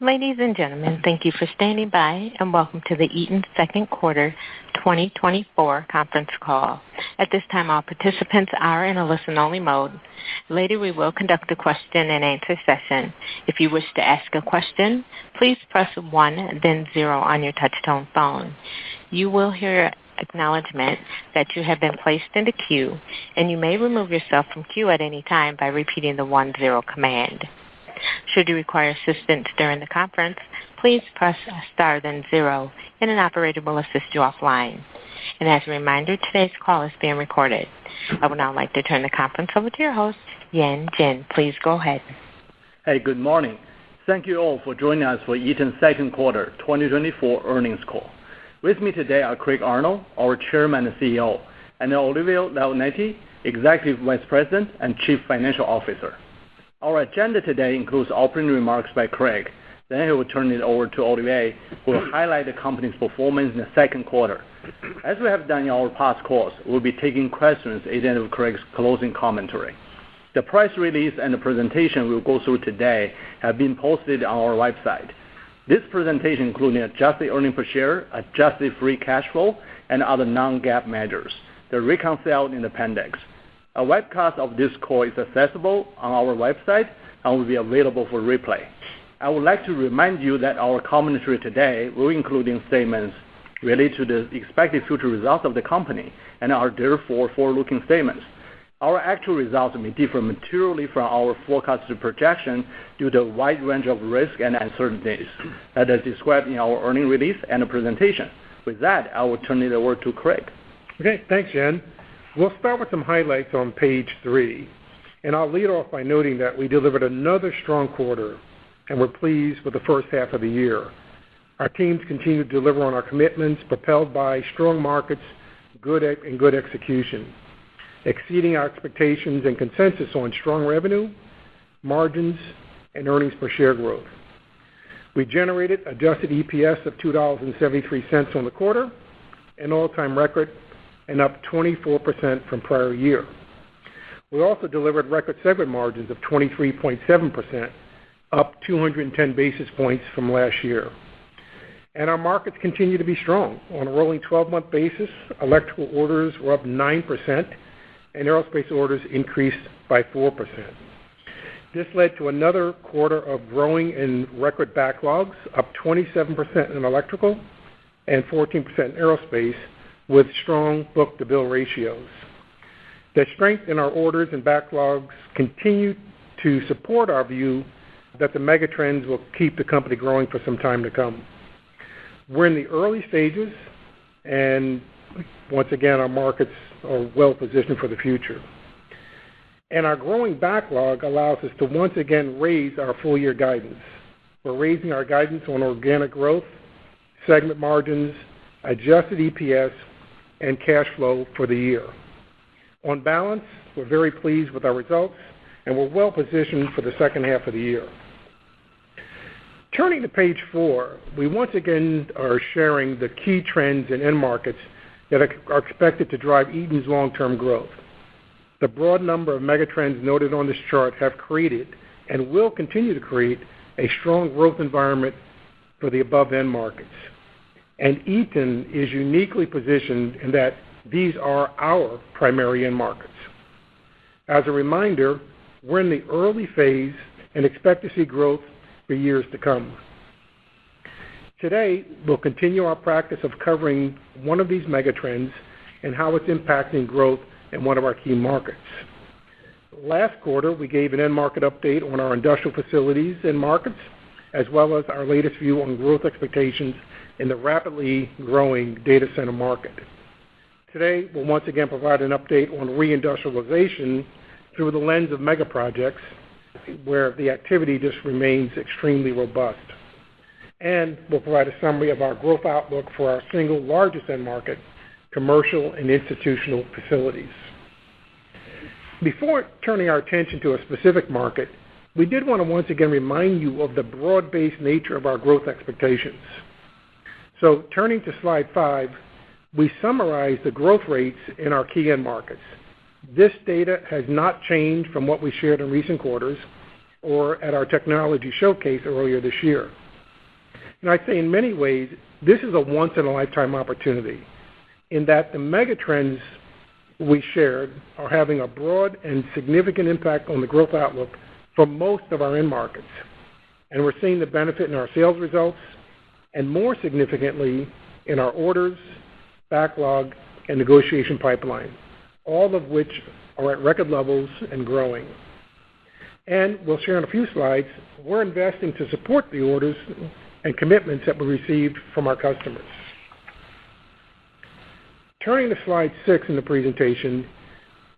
Ladies and gentlemen, thank you for standing by and welcome to the Eaton second quarter 2024 conference call. At this time, all participants are in a listen-only mode. Later, we will conduct a question-and-answer session. If you wish to ask a question, please press 1, then 0 on your touch-tone phone. You will hear acknowledgement that you have been placed in the queue, and you may remove yourself from queue at any time by repeating the 1-0 command. Should you require assistance during the conference, please press star then 0, and an operator will assist you offline. And as a reminder, today's call is being recorded. I would now like to turn the conference over to your host, Yan Jin. Please go ahead. Hey, good morning. Thank you all for joining us for Eaton's second quarter 2024 earnings call. With me today are Craig Arnold, our Chairman and CEO, and Olivier Leonetti, Executive Vice President and Chief Financial Officer. Our agenda today includes opening remarks by Craig. Then he will turn it over to Olivier, who will highlight the company's performance in the second quarter. As we have done in our past calls, we'll be taking questions at the end of Craig's closing commentary. The press release and the presentation we'll go through today have been posted on our website. This presentation includes adjusted earnings per share, adjusted free cash flow, and other non-GAAP measures. They're reconciled in the appendix. A webcast of this call is accessible on our website and will be available for replay. I would like to remind you that our commentary today will include statements related to the expected future results of the company and are therefore forward-looking statements. Our actual results may differ materially from our forecasted projection due to a wide range of risks and uncertainties that is described in our earnings release and the presentation. With that, I will turn it over to Craig. Okay, thanks, Jen. We'll start with some highlights on page 3, and I'll lead off by noting that we delivered another strong quarter, and we're pleased with the first half of the year. Our teams continue to deliver on our commitments, propelled by strong markets, good execution, exceeding our expectations and consensus on strong revenue, margins, and earnings per share growth. We generated adjusted EPS of $2.73 on the quarter, an all-time record, and up 24% from prior year. We also delivered record segment margins of 23.7%, up 210 basis points from last year. And our markets continue to be strong. On a rolling 12-month basis, electrical orders were up 9%, and aerospace orders increased by 4%. This led to another quarter of growing and record backlogs, up 27% in electrical and 14% in aerospace, with strong book-to-bill ratios. The strength in our orders and backlogs continue to support our view that the megatrends will keep the company growing for some time to come. We're in the early stages, and once again, our markets are well positioned for the future. And our growing backlog allows us to once again raise our full-year guidance. We're raising our guidance on organic growth, segment margins, adjusted EPS, and cash flow for the year. On balance, we're very pleased with our results, and we're well positioned for the second half of the year. Turning to page 4, we once again are sharing the key trends in end markets that are expected to drive Eaton's long-term growth. The broad number of megatrends noted on this chart have created and will continue to create a strong growth environment for the above end markets. And Eaton is uniquely positioned in that these are our primary end markets. As a reminder, we're in the early phase and expect to see growth for years to come. Today, we'll continue our practice of covering one of these megatrends and how it's impacting growth in one of our key markets. Last quarter, we gave an end market update on our industrial facilities and markets, as well as our latest view on growth expectations in the rapidly growing data center market. Today, we'll once again provide an update on reindustrialization through the lens of mega projects, where the activity just remains extremely robust. And we'll provide a summary of our growth outlook for our single largest end market, commercial and institutional facilities. Before turning our attention to a specific market, we did want to once again remind you of the broad-based nature of our growth expectations. So turning to slide 5, we summarize the growth rates in our key end markets. This data has not changed from what we shared in recent quarters or at our technology showcase earlier this year. And I'd say in many ways, this is a once-in-a-lifetime opportunity in that the megatrends we shared are having a broad and significant impact on the growth outlook for most of our end markets. And we're seeing the benefit in our sales results and more significantly in our orders, backlog, and negotiation pipeline, all of which are at record levels and growing. And we'll share in a few slides, we're investing to support the orders and commitments that we received from our customers. Turning to slide 6 in the presentation,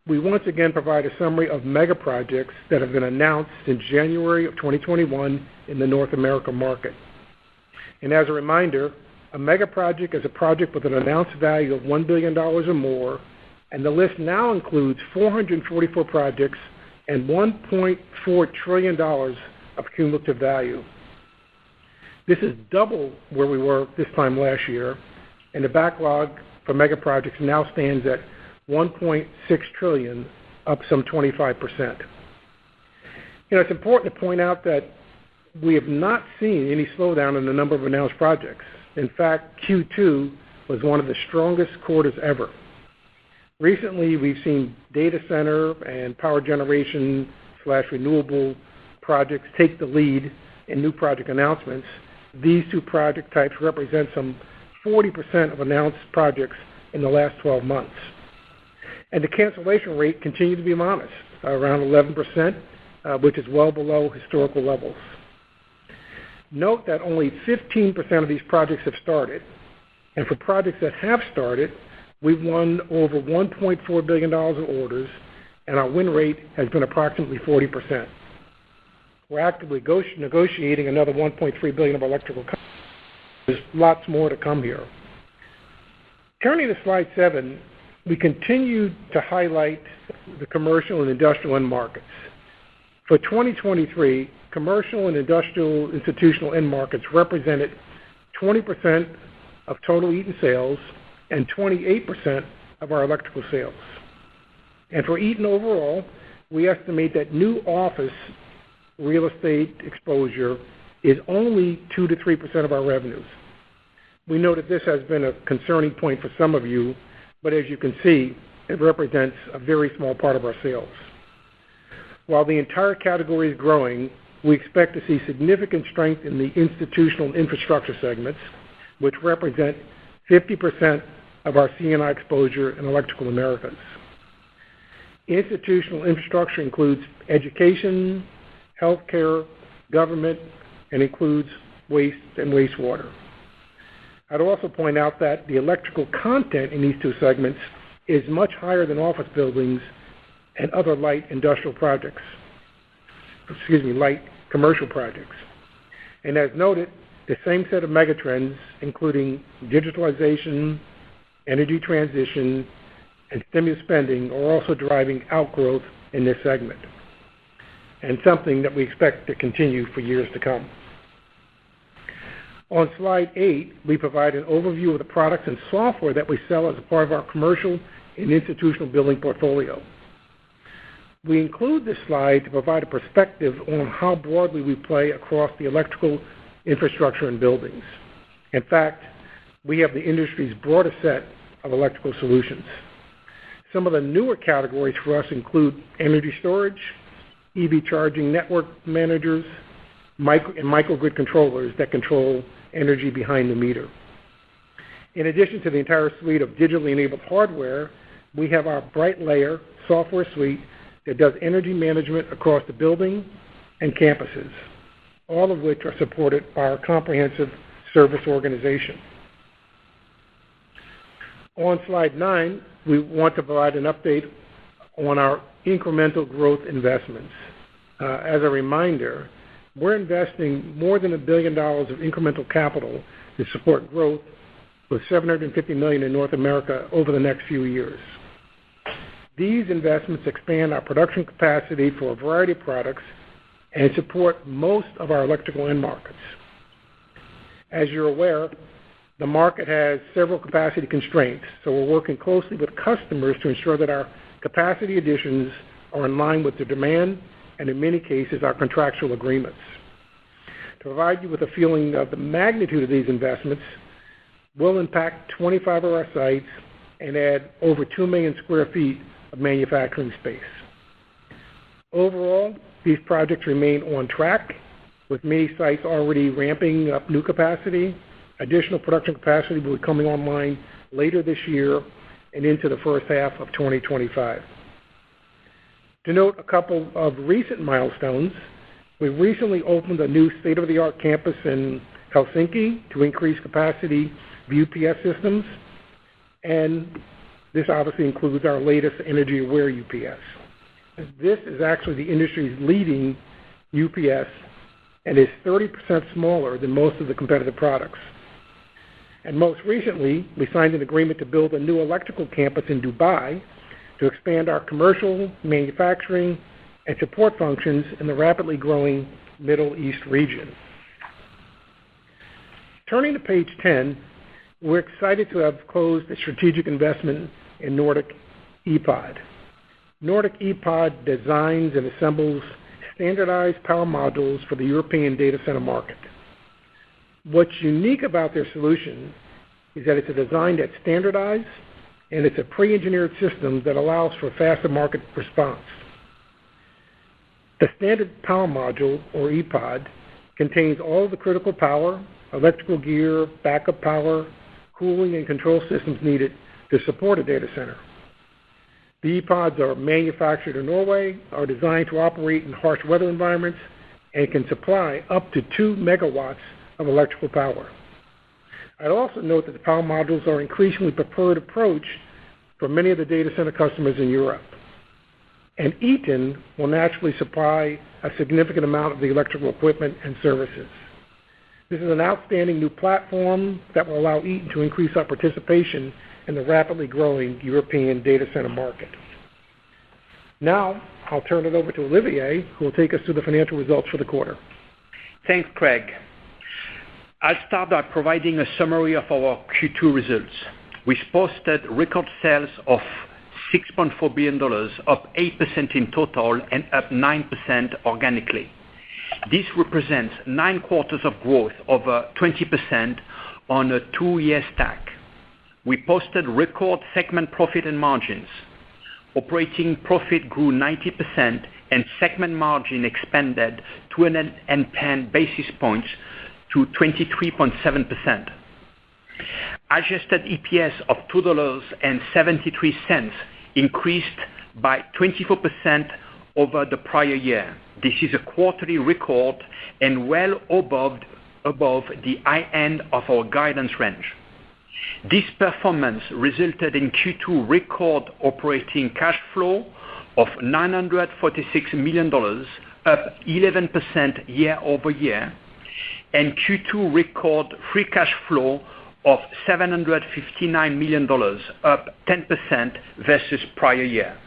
we once again provide a summary of mega projects that have been announced in January of 2021 in the North America market. And as a reminder, a mega project is a project with an announced value of $1 billion or more, and the list now includes 444 projects and $1.4 trillion of cumulative value. This is double where we were this time last year, and the backlog for mega projects now stands at $1.6 trillion, up some 25%. It's important to point out that we have not seen any slowdown in the number of announced projects. In fact, Q2 was one of the strongest quarters ever. Recently, we've seen data center and power generation / renewable projects take the lead in new project announcements. These two project types represent some 40% of announced projects in the last 12 months. And the cancellation rate continued to be modest, around 11%, which is well below historical levels. Note that only 15% of these projects have started, and for projects that have started, we've won over $1.4 billion of orders, and our win rate has been approximately 40%. We're actively negotiating another $1.3 billion of electrical contracts. There's lots more to come here. Turning to slide 7, we continue to highlight the commercial and industrial end markets. For 2023, commercial and industrial institutional end markets represented 20% of total Eaton sales and 28% of our electrical sales. And for Eaton overall, we estimate that new office real estate exposure is only 2 to 3% of our revenues. We know that this has been a concerning point for some of you, but as you can see, it represents a very small part of our sales. While the entire category is growing, we expect to see significant strength in the institutional and infrastructure segments, which represent 50% of our C&I exposure in Electrical Americas. Institutional infrastructure includes education, healthcare, government, and includes waste and wastewater. I'd also point out that the electrical content in these two segments is much higher than office buildings and other light industrial projects. Light commercial projects. And as noted, the same set of megatrends, including digitalization, energy transition, and stimulus spending, are also driving outgrowth in this segment, and something that we expect to continue for years to come. On slide 8, we provide an overview of the products and software that we sell as a part of our commercial and institutional building portfolio. We include this slide to provide a perspective on how broadly we play across the electrical infrastructure and buildings. In fact, we have the industry's broadest set of electrical solutions. Some of the newer categories for us include energy storage, EV charging network managers, and microgrid controllers that control energy behind the meter. In addition to the entire suite of digitally enabled hardware, we have our BrightLayer software suite that does energy management across the building and campuses, all of which are supported by our comprehensive service organization. On slide 9, we want to provide an update on our incremental growth investments. As a reminder, we're investing more than $1 billion of incremental capital to support growth, with $750 million in North America over the next few years. These investments expand our production capacity for a variety of products and support most of our electrical end markets. As you're aware, the market has several capacity constraints, so we're working closely with customers to ensure that our capacity additions are in line with the demand and, in many cases, our contractual agreements. To provide you with a feeling of the magnitude of these investments, we'll impact 25 of our sites and add over 2 million square feet of manufacturing space. Overall, these projects remain on track, with many sites already ramping up new capacity. Additional production capacity will be coming online later this year and into the first half of 2025. To note a couple of recent milestones, we recently opened a new state-of-the-art campus in Helsinki to increase capacity of UPS systems, and this obviously includes our latest energy-aware UPS. This is actually the industry's leading UPS and is 30% smaller than most of the competitive products. And most recently, we signed an agreement to build a new electrical campus in Dubai to expand our commercial, manufacturing, and support functions in the rapidly growing Middle East region. Turning to page 10, we're excited to have closed a strategic investment in Nordic EPOD. Nordic EPOD designs and assembles standardized power modules for the European data center market. What's unique about their solution is that it's a design that's standardized, and it's a pre-engineered system that allows for faster market response. The standard power module, or EPOD, contains all the critical power, electrical gear, backup power, cooling, and control systems needed to support a data center. The EPODs are manufactured in Norway, are designed to operate in harsh weather environments, and can supply up to 2 megawatts of electrical power. I'd also note that the power modules are an increasingly preferred approach for many of the data center customers in Europe. And Eaton will naturally supply a significant amount of the electrical equipment and services. This is an outstanding new platform that will allow Eaton to increase our participation in the rapidly growing European data center market. Now, I'll turn it over to Olivier, who will take us through the financial results for the quarter. Thanks, Craig. I'll start by providing a summary of our Q2 results. We posted record sales of $6.4 billion, up 8% in total and up 9% organically. This represents 9 quarters of growth, over 20% on a 2-year stack. We posted record segment profit and margins. Operating profit grew 90% and segment margin expanded 210 basis points to 23.7%. Adjusted EPS of $2.73 increased by 24% over the prior year. This is a quarterly record and well above the high end of our guidance range. This performance resulted in Q2 record operating cash flow of $946 million, up 11% year over year, and Q2 record free cash flow of $759 million, up 10% versus prior year.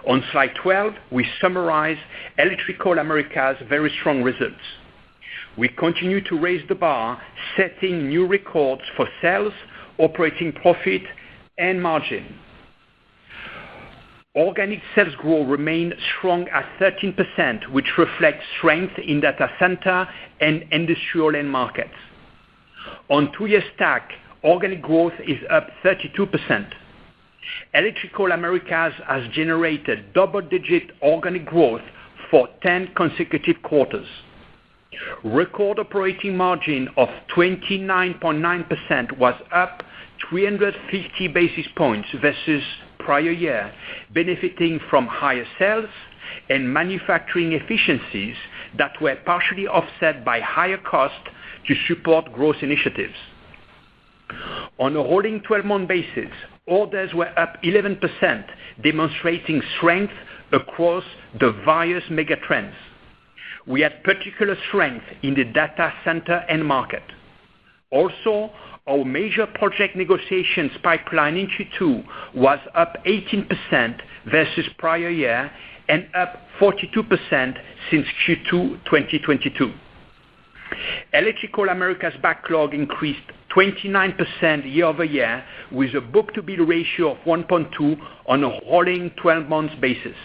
On slide 12, we summarize Electrical Americas' very strong results. We continue to raise the bar, setting new records for sales, operating profit, and margin. Organic sales growth remained strong at 13%, which reflects strength in data center and industrial end markets. On 2-year stack, organic growth is up 32%. Electrical Americas has generated double-digit organic growth for 10 consecutive quarters. Record operating margin of 29.9% was up 350 basis points versus prior year, benefiting from higher sales and manufacturing efficiencies that were partially offset by higher costs to support growth initiatives. On a rolling 12-month basis, orders were up 11%, demonstrating strength across the various megatrends. We had particular strength in the data center end market. Also, our major project negotiations pipeline in Q2 was up 18% versus prior year and up 42% since Q2 2022. Electrical Americas backlog increased 29% year over year with a book-to-bill ratio of 1.2 on a rolling 12-month basis.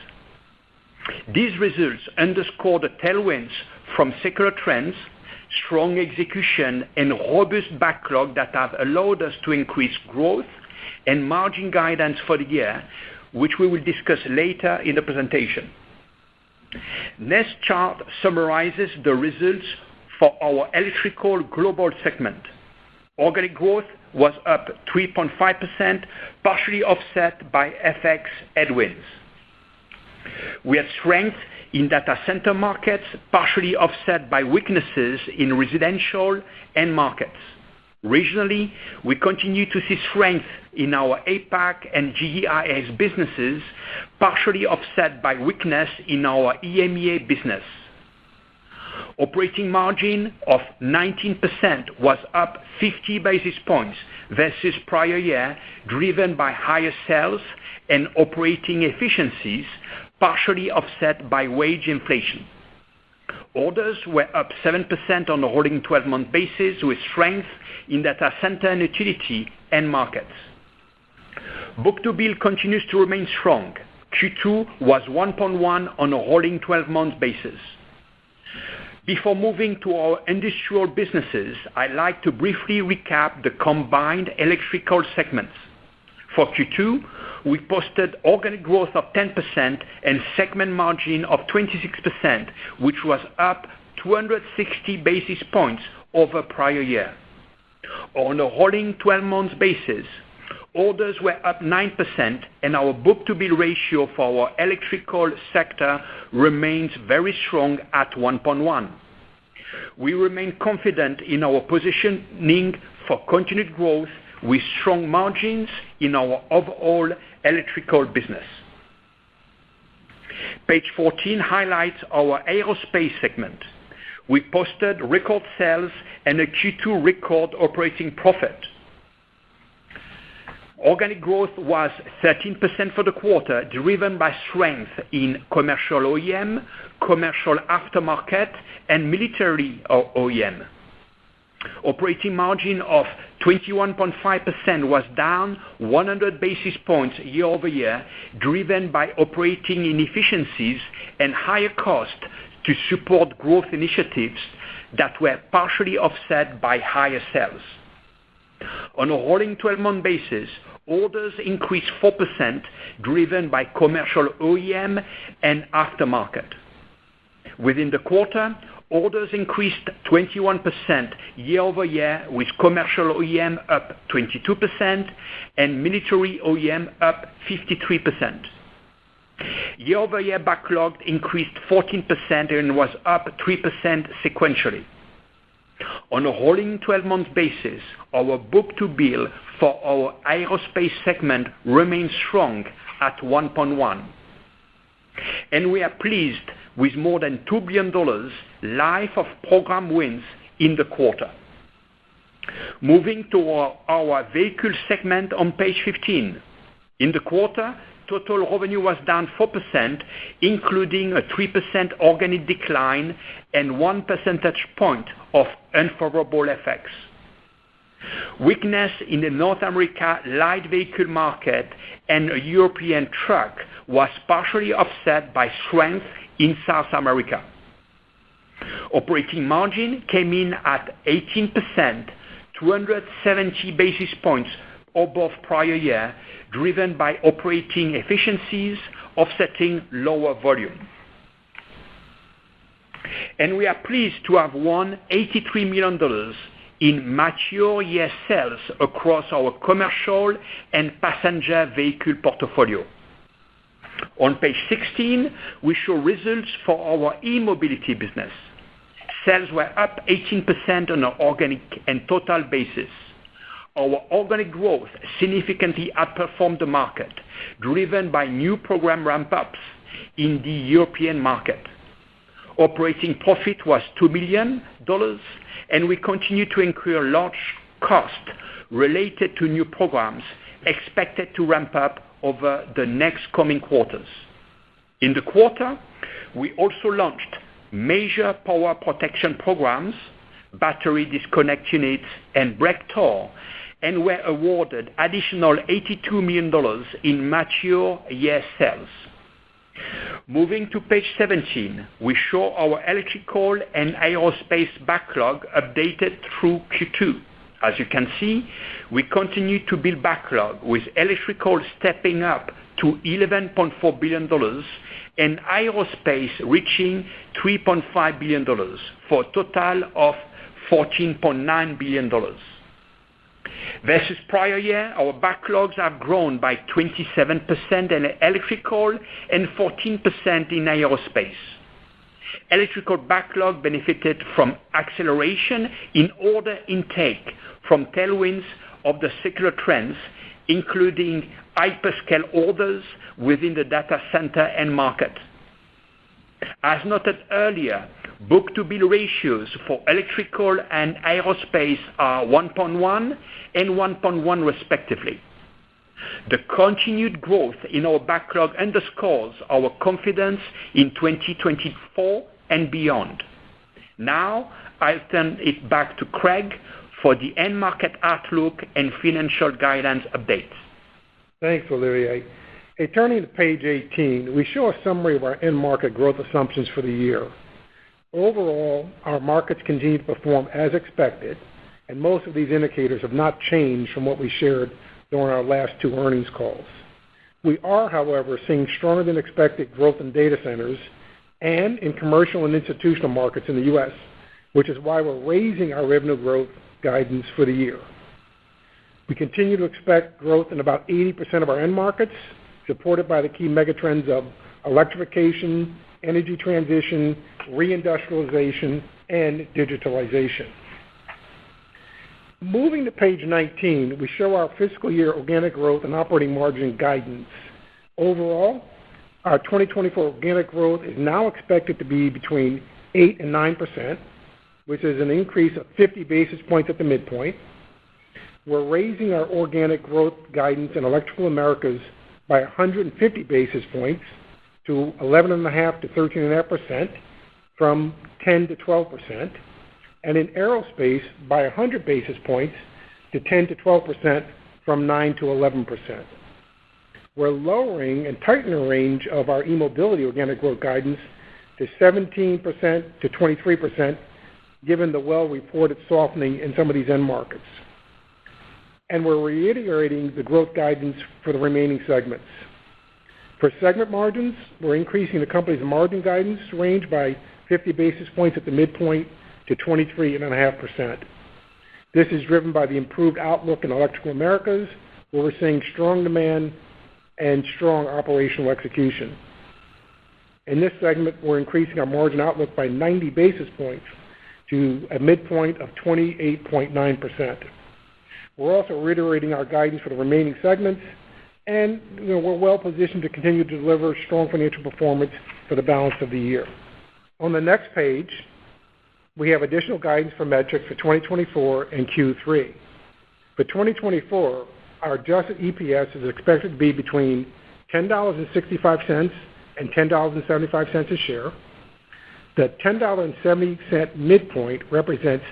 These results underscore the tailwinds from secular trends, strong execution, and robust backlog that have allowed us to increase growth and margin guidance for the year, which we will discuss later in the presentation. Next chart summarizes the results for our Electrical Global segment. Organic growth was up 3.5%, partially offset by FX headwinds. We had strength in data center markets, partially offset by weaknesses in residential end markets. Regionally, we continue to see strength in our APAC and GEIS businesses, partially offset by weakness in our EMEA business. Operating margin of 19% was up 50 basis points versus prior year, driven by higher sales and operating efficiencies, partially offset by wage inflation. Orders were up 7% on a rolling 12-month basis, with strength in data center and utility end markets. Book-to-bill continues to remain strong. Q2 was 1.1 on a rolling 12-month basis. Before moving to our industrial businesses, I'd like to briefly recap the combined electrical segments. For Q2, we posted organic growth of 10% and segment margin of 26%, which was up 260 basis points over prior year. On a rolling 12-month basis, orders were up 9%, and our book-to-bill ratio for our electrical sector remains very strong at 1.1. We remain confident in our positioning for continued growth with strong margins in our overall electrical business. Page 14 highlights our aerospace segment. We posted record sales and a Q2 record operating profit. Organic growth was 13% for the quarter, driven by strength in commercial OEM, commercial aftermarket, and military OEM. Operating margin of 21.5% was down 100 basis points year over year, driven by operating inefficiencies and higher costs to support growth initiatives that were partially offset by higher sales. On a rolling 12-month basis, orders increased 4%, driven by commercial OEM and aftermarket. Within the quarter, orders increased 21% year over year, with commercial OEM up 22% and military OEM up 53%. Year-over-year backlog increased 14% and was up 3% sequentially. On a rolling 12-month basis, our book-to-bill for our aerospace segment remains strong at 1.1. And we are pleased with more than $2 billion life of program wins in the quarter. Moving to our vehicle segment on page 15. In the quarter, total revenue was down 4%, including a 3% organic decline and 1 percentage point of unfavorable effects. Weakness in the North America light vehicle market and a European truck was partially offset by strength in South America. Operating margin came in at 18%, 270 basis points above prior year, driven by operating efficiencies offsetting lower volume. And we are pleased to have won $83 million in mature year sales across our commercial and passenger vehicle portfolio. On page 16, we show results for our e-mobility business. Sales were up 18% on an organic and total basis. Our organic growth significantly outperformed the market, driven by new program ramp-ups in the European market. Operating profit was $2 million, and we continue to incur large costs related to new programs expected to ramp up over the next coming quarters. In the quarter, we also launched major power protection programs, battery disconnect units, and brake torque, and were awarded additional $82 million in mature year sales. Moving to page 17, we show our electrical and aerospace backlog updated through Q2. As you can see, we continue to build backlog, with electrical stepping up to $11.4 billion and aerospace reaching $3.5 billion, for a total of $14.9 billion. Versus prior year, our backlogs have grown by 27% in electrical and 14% in aerospace. Electrical backlog benefited from acceleration in order intake from tailwinds of the secular trends, including hyperscale orders within the data center end market. As noted earlier, book-to-bill ratios for electrical and aerospace are 1.1 and 1.1 respectively. The continued growth in our backlog underscores our confidence in 2024 and beyond. Now, I'll turn it back to Craig for the end market outlook and financial guidance updates. Thanks, Olivier. Turning to page 18, we show a summary of our end market growth assumptions for the year. Overall, our markets continue to perform as expected, and most of these indicators have not changed from what we shared during our last two earnings calls. We are, however, seeing stronger than expected growth in data centers and in commercial and institutional markets in the U.S., which is why we're raising our revenue growth guidance for the year. We continue to expect growth in about 80% of our end markets, supported by the key megatrends of electrification, energy transition, reindustrialization, and digitalization. Moving to page 19, we show our fiscal year organic growth and operating margin guidance. Overall, our 2024 organic growth is now expected to be between 8 and 9%, which is an increase of 50 basis points at the midpoint. We're raising our organic growth guidance in Electrical Americas by 150 basis points to 11.5 to 13.5% from 10 to 12%, and in Aerospace by 100 basis points to 10 to 12% from 9 to 11%. We're lowering and tightening the range of our e-mobility organic growth guidance to 17% to 23%, given the well-reported softening in some of these end markets. And we're reiterating the growth guidance for the remaining segments. For segment margins, we're increasing the company's margin guidance range by 50 basis points at the midpoint to 23.5%. This is driven by the improved outlook in Electrical Americas, where we're seeing strong demand and strong operational execution. In this segment, we're increasing our margin outlook by 90 basis points to a midpoint of 28.9%. We're also reiterating our guidance for the remaining segments, and we're well positioned to continue to deliver strong financial performance for the balance of the year. On the next page, we have additional guidance for metrics for 2024 and Q3. For 2024, our adjusted EPS is expected to be between $10.65 and $10.75 a share. The $10.70 midpoint represents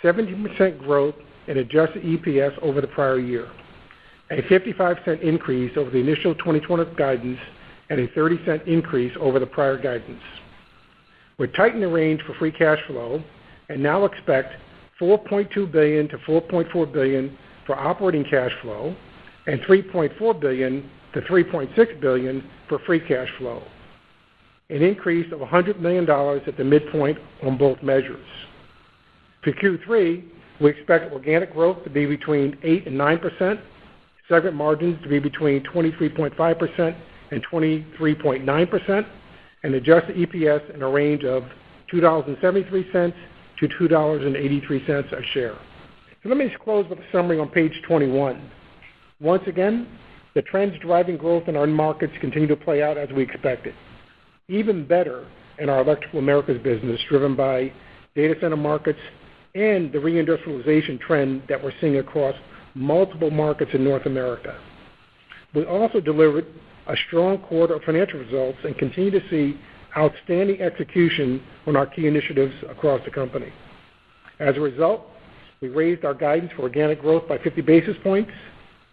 17% growth in adjusted EPS over the prior year, a 55-cent increase over the initial 2020 guidance, and a 30-cent increase over the prior guidance. We're tightening the range for free cash flow and now expect $4.2 billion to $4.4 billion for operating cash flow and $3.4 billion to $3.6 billion for free cash flow, an increase of $100 million at the midpoint on both measures. For Q3, we expect organic growth to be between 8 and 9%, segment margins to be between 23.5% and 23.9%, and adjusted EPS in a range of $2.73 to $2.83 a share. So let me just close with a summary on page 21. Once again, the trends driving growth in our markets continue to play out as we expected. Even better in our Electrical Americas business, driven by data center markets and the reindustrialization trend that we're seeing across multiple markets in North America. We also delivered a strong quarter of financial results and continue to see outstanding execution on our key initiatives across the company. As a result, we raised our guidance for organic growth by 50 basis points,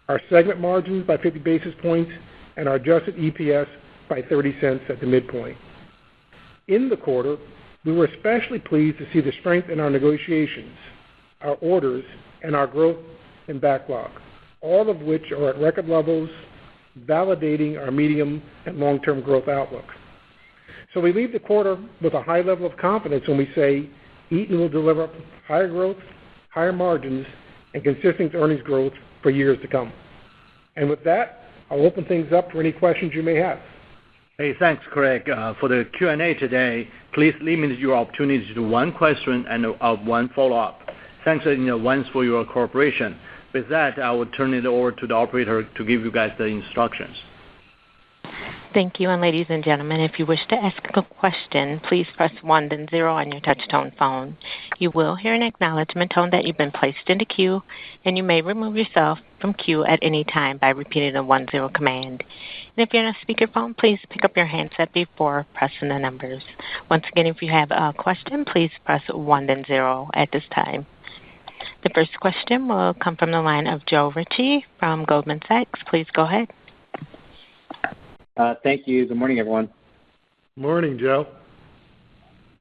our segment margins by 50 basis points, and our adjusted EPS by 30 cents at the midpoint. In the quarter, we were especially pleased to see the strength in our negotiations, our orders, and our growth in backlog, all of which are at record levels, validating our medium and long-term growth outlook. So we leave the quarter with a high level of confidence when we say Eaton will deliver higher growth, higher margins, and consistent earnings growth for years to come. And with that, I'll open things up for any questions you may have. Hey, thanks, Craig. For the Q&A today, please limit your opportunity to one question and one follow-up. Thanks in advance for your cooperation. With that, I will turn it over to the operator to give you guys the instructions. Thank you. And ladies and gentlemen, if you wish to ask a question, please press 1 then 0 on your touch-tone phone. You will hear an acknowledgement tone that you've been placed into queue, and you may remove yourself from queue at any time by repeating the 1-0 command. And if you're on a speakerphone, please pick up your handset before pressing the numbers. Once again, if you have a question, please press 1 then 0 at this time. The first question will come from the line of Joe Ritchie from Goldman Sachs. Please go ahead. Thank you. Good morning, everyone. Morning, Joe.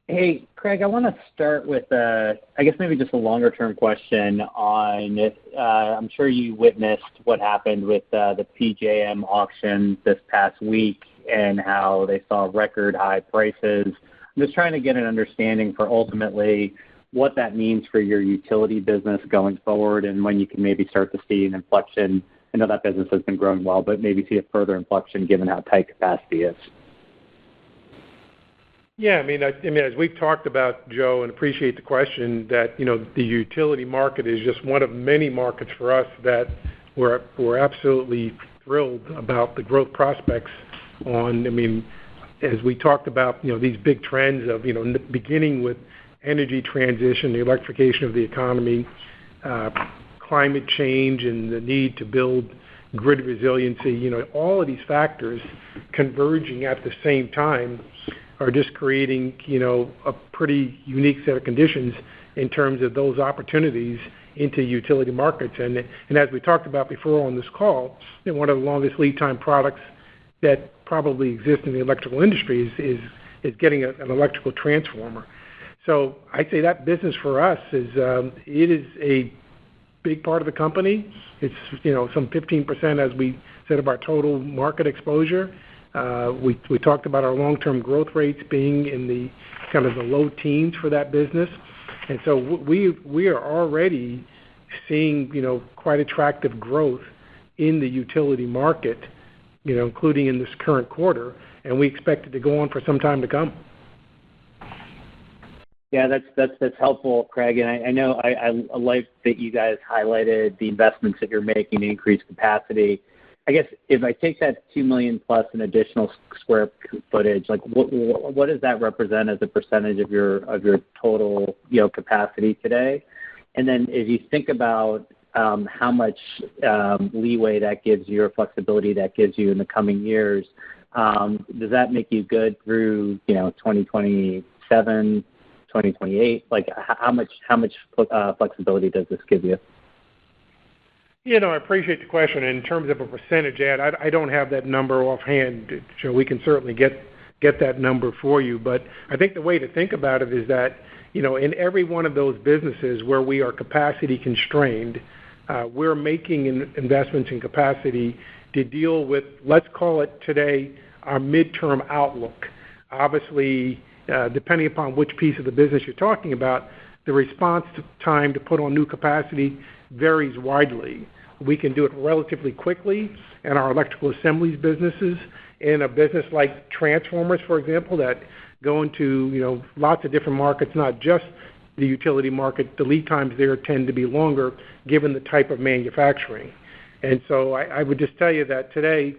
Hey, Craig, I want to start with, I guess maybe just a longer-term question on, I'm sure you witnessed what happened with the PJM auction this past week and how they saw record high prices. I'm just trying to get an understanding for ultimately what that means for your utility business going forward and when you can maybe start to see an inflection. I know that business has been growing well, but maybe see a further inflection given how tight capacity is. Yeah, I mean, as we've talked about, Joe, and appreciate the question, that the utility market is just one of many markets for us that we're absolutely thrilled about the growth prospects on. I mean, as we talked about, these big trends of beginning with energy transition, the electrification of the economy, climate change, and the need to build grid resiliency. All of these factors converging at the same time are just creating, a pretty unique set of conditions in terms of those opportunities into utility markets. And as we talked about before on this call, one of the longest lead time products that probably exists in the electrical industry is getting an electrical transformer. So I'd say that business for us is a big part of the company. It's some 15%, as we said, of our total market exposure. We talked about our long-term growth rates being in the kind of the low teens for that business, and so we are already seeing quite attractive growth in the utility market, including in this current quarter, and we expect it to go on for some time to come. Yeah, that's helpful, Craig. And I know I like that you guys highlighted the investments that you're making to increase capacity. I guess if I take that 2 million plus in additional square footage, like what does that represent as a percentage of your total capacity today? And then as you think about how much leeway that gives you or flexibility that gives you in the coming years, does that make you good through 2027? 2028? Like how much flexibility does this give you? I appreciate the question. In terms of a percentage add, I don't have that number offhand. So we can certainly get that number for you. But I think the way to think about it is that in every one of those businesses where we are capacity constrained, we're making investments in capacity to deal with, let's call it today, our midterm outlook. Obviously, depending upon which piece of the business you're talking about, the response time to put on new capacity varies widely. We can do it relatively quickly in our electrical assemblies businesses. In a business like transformers, for example, that go into lots of different markets, not just the utility market, the lead times there tend to be longer given the type of manufacturing. And so I would just tell you that today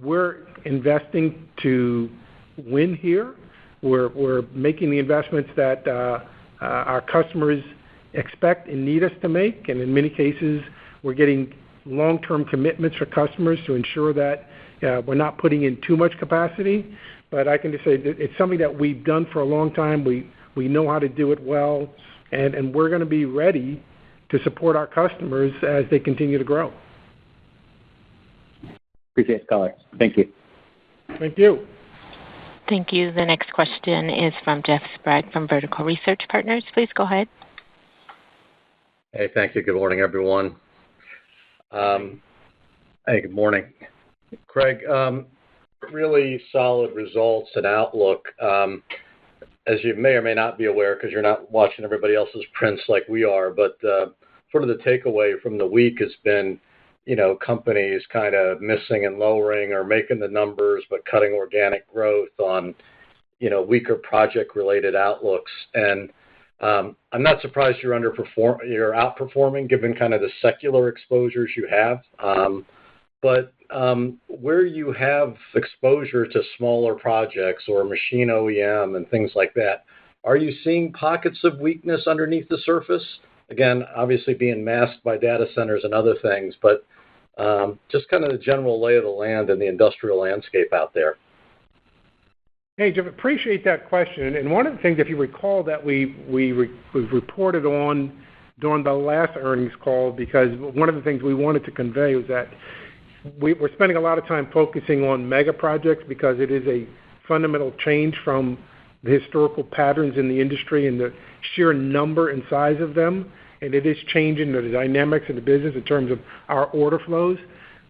we're investing to win here. We're making the investments that our customers expect and need us to make, and in many cases, we're getting long-term commitments for customers to ensure that we're not putting in too much capacity. But I can just say that it's something that we've done for a long time. We know how to do it well, and we're going to be ready to support our customers as they continue to grow. Appreciate the color. Thank you. Thank you. Thank you. The next question is from Jeff Sprague from Vertical Research Partners. Please go ahead. Hey, thank you. Good morning, everyone. Hey, good morning. Craig, really solid results and outlook. As you may or may not be aware, because you're not watching everybody else's prints like we are, but sort of the takeaway from the week has been, companies kind of missing and lowering or making the numbers, but cutting organic growth on, weaker project-related outlooks. And I'm not surprised you're outperforming given kind of the secular exposures you have. But where you have exposure to smaller projects or machine OEM and things like that, are you seeing pockets of weakness underneath the surface? Again, obviously being masked by data centers and other things, but just kind of the general lay of the land and the industrial landscape out there. Hey, Jeff, appreciate that question. And one of the things, if you recall, that we reported on during the last earnings call, because one of the things we wanted to convey was that we're spending a lot of time focusing on mega projects because it is a fundamental change from the historical patterns in the industry and the sheer number and size of them. And it is changing the dynamics of the business in terms of our order flows.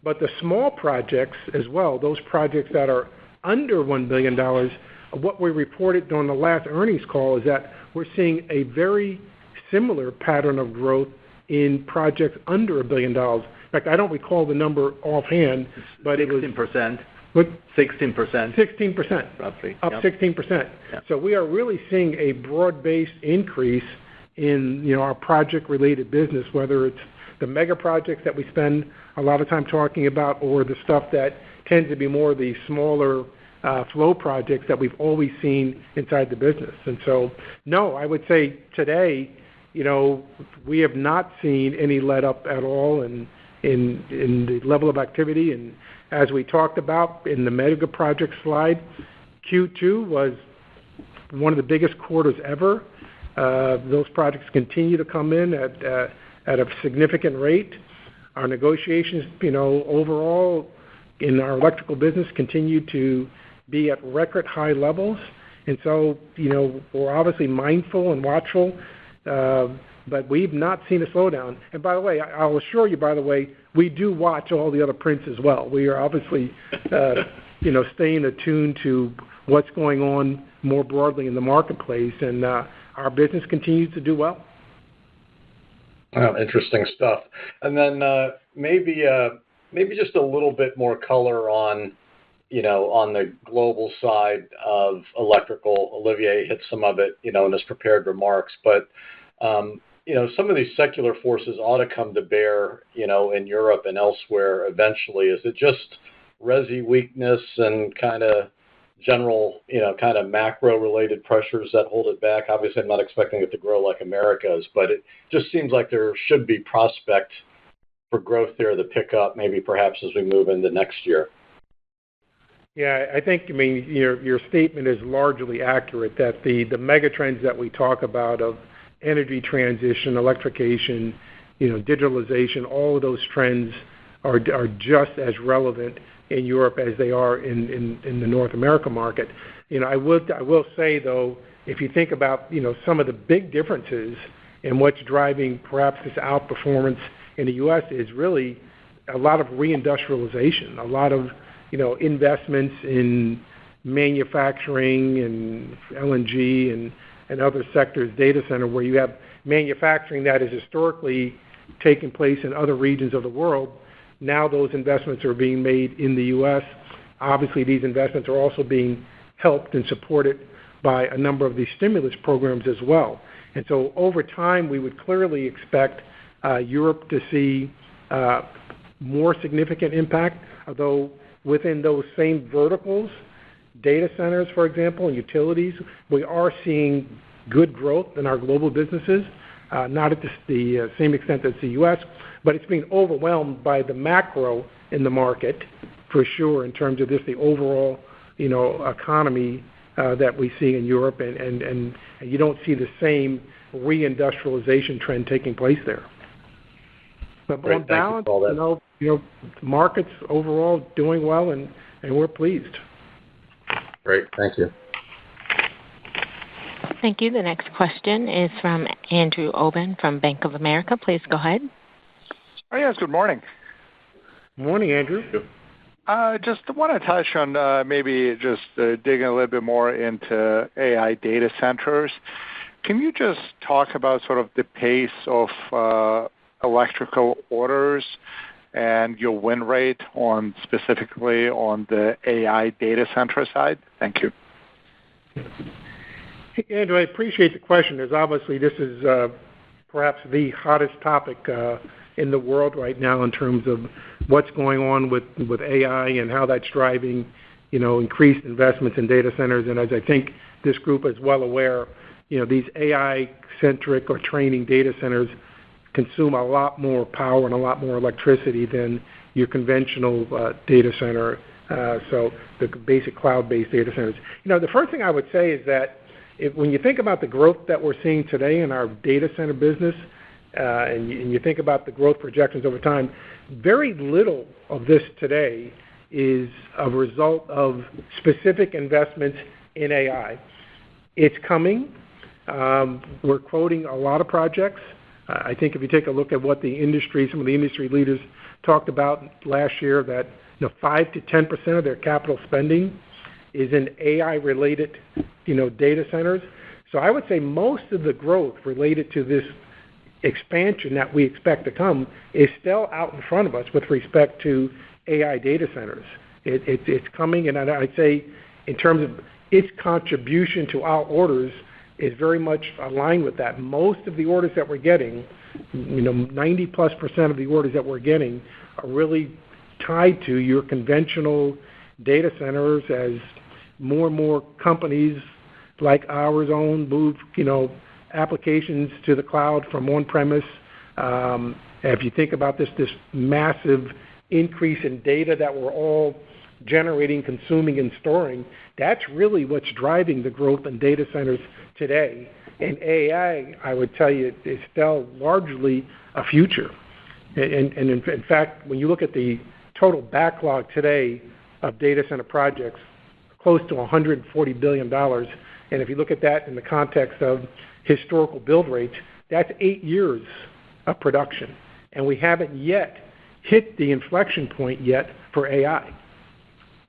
But the small projects as well, those projects that are under $1 billion, what we reported during the last earnings call is that we're seeing a very similar pattern of growth in projects under $1 billion. In fact, I don't recall the number offhand, but it was 16%. What? 16%. 16%. Roughly. Up 16%. Yep. So we are really seeing a broad-based increase in our project-related business, whether it's the mega projects that we spend a lot of time talking about or the stuff that tends to be more the smaller flow projects that we've always seen inside the business. And so, no, I would say today, we have not seen any let up at all in the level of activity. And as we talked about in the mega project slide, Q2 was one of the biggest quarters ever. Those projects continue to come in at a significant rate. Our negotiations, overall in our electrical business continue to be at record high levels. And so, we're obviously mindful and watchful, but we've not seen a slowdown. And by the way, I'll assure you, we do watch all the other prints as well. We are obviously, staying attuned to what's going on more broadly in the marketplace, and our business continues to do well. Wow, interesting stuff. And then maybe just a little bit more color on, on the global side of electrical. Olivier hit some of it, in his prepared remarks. But, some of these secular forces ought to come to bear, in Europe and elsewhere eventually. Is it just resi weakness and kind of general, kind of macro-related pressures that hold it back? Obviously, I'm not expecting it to grow like America's, but it just seems like there should be prospect for growth there to pick up, maybe perhaps as we move into next year. Yeah, I think, your statement is largely accurate, that the mega trends that we talk about of energy transition, electrification, digitalization, all of those trends are just as relevant in Europe as they are in the North America market. I will say, though, if you think about, some of the big differences in what's driving perhaps this outperformance in the U.S. is really a lot of reindustrialization, a lot of, investments in manufacturing and LNG and other sectors, data center, where you have manufacturing that has historically taken place in other regions of the world. Now those investments are being made in the U.S. Obviously, these investments are also being helped and supported by a number of these stimulus programs as well. And so over time, we would clearly expect Europe to see more significant impact, although within those same verticals, data centers, for example, and utilities, we are seeing good growth in our global businesses, not at the same extent as the U.S., but it's being overwhelmed by the macro in the market, for sure, in terms of just the overall, economy that we see in Europe, and you don't see the same reindustrialization trend taking place there. But on balance, markets overall doing well, and we're pleased. Great. Thank you. Thank you. The next question is from Andrew Obin from Bank of America. Please go ahead. Oh, yes. Good morning. Morning, Andrew. Just want to touch on maybe just digging a little bit more into AI data centers. Can you just talk about sort of the pace of electrical orders and your win rate on specifically on the AI data center side? Thank you. Hey, Andrew, I appreciate the question. There's obviously this is perhaps the hottest topic in the world right now in terms of what's going on with AI and how that's driving, increased investments in data centers. And as I think this group is well aware, these AI-centric or training data centers consume a lot more power and a lot more electricity than your conventional data center. So the basic cloud-based data centers. The first thing I would say is that when you think about the growth that we're seeing today in our data center business, and you think about the growth projections over time, very little of this today is a result of specific investments in AI. It's coming. We're quoting a lot of projects. I think if you take a look at what some of the industry leaders talked about last year, that 5 to 10% of their capital spending is in AI-related, data centers. So I would say most of the growth related to this expansion that we expect to come is still out in front of us with respect to AI data centers. It's coming, and I'd say in terms of its contribution to our orders is very much aligned with that. Most of the orders that we're getting, 90+% of the orders that we're getting are really tied to your conventional data centers as more and more companies like ours move, applications to the cloud from on-premise. If you think about this massive increase in data that we're all generating, consuming, and storing, that's really what's driving the growth in data centers today. And AI, I would tell you, is still largely a future. And in fact, when you look at the total backlog today of data center projects, close to $140 billion, and if you look at that in the context of historical build rates, that's 8 years of production. And we haven't yet hit the inflection point yet for AI.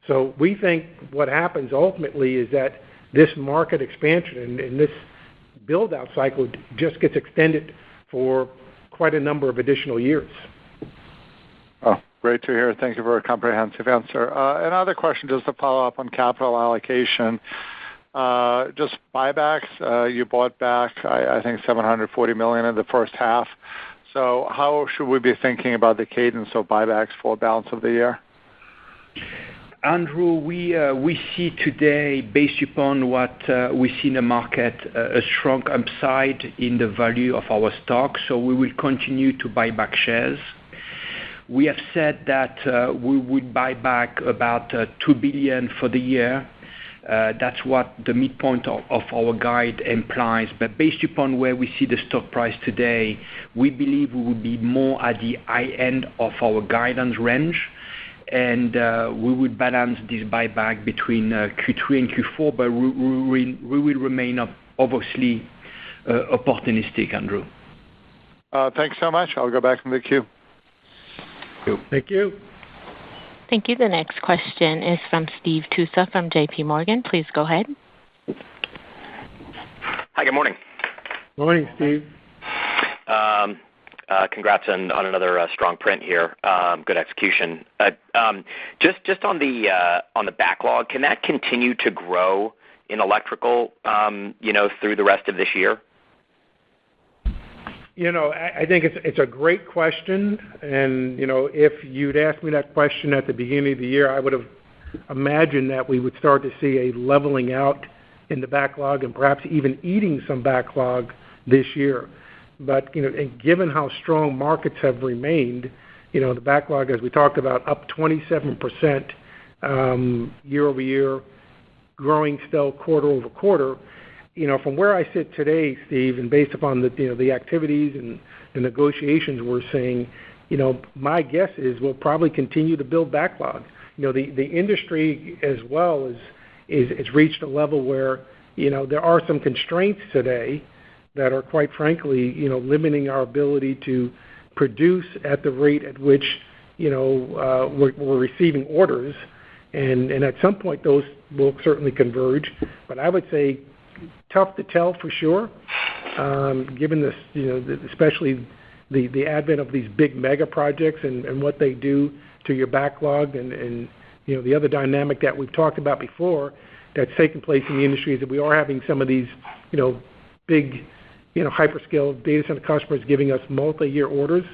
So we think what happens ultimately is that this market expansion and this build-out cycle just gets extended for quite a number of additional years. Oh, great to hear. Thank you for a comprehensive answer. Another question just to follow up on capital allocation. Just buybacks. You bought back, I think, $740 million in the first half. So how should we be thinking about the cadence of buybacks for the balance of the year? Andrew, we see today, based upon what we see in the market, a strong upside in the value of our stock, so we will continue to buy back shares. We have said that we would buy back about $2 billion for the year. That's what the midpoint of our guide implies. But based upon where we see the stock price today, we believe we will be more at the high end of our guidance range. And we will balance this buyback between Q3 and Q4, but we will remain obviously opportunistic, Andrew. Thanks so much. I'll go back in the queue. Thank you. Thank you. The next question is from Steve Tusa from J.P. Morgan. Please go ahead. Hi, good morning. Morning, Steve. Congrats on another strong print here. Good execution. Just on the backlog, can that continue to grow in electrical, through the rest of this year? I think it's a great question, and if you'd asked me that question at the beginning of the year, I would have imagined that we would start to see a leveling out in the backlog and perhaps even eating some backlog this year. But and given how strong markets have remained, the backlog, as we talked about, up 27% year over year, growing still quarter over quarter. From where I sit today, Steve, and based upon the activities and the negotiations we're seeing, my guess is we'll probably continue to build backlog. The industry as well is reached a level where, there are some constraints today that are quite frankly, limiting our ability to produce at the rate at which, we're receiving orders. And at some point those will certainly converge. But I would say tough to tell for sure, given this, especially the advent of these big mega projects and what they do to your backlog and the other dynamic that we've talked about before that's taking place in the industry is that we are having some of these, big, hyperscale data center customers giving us multi-year orders.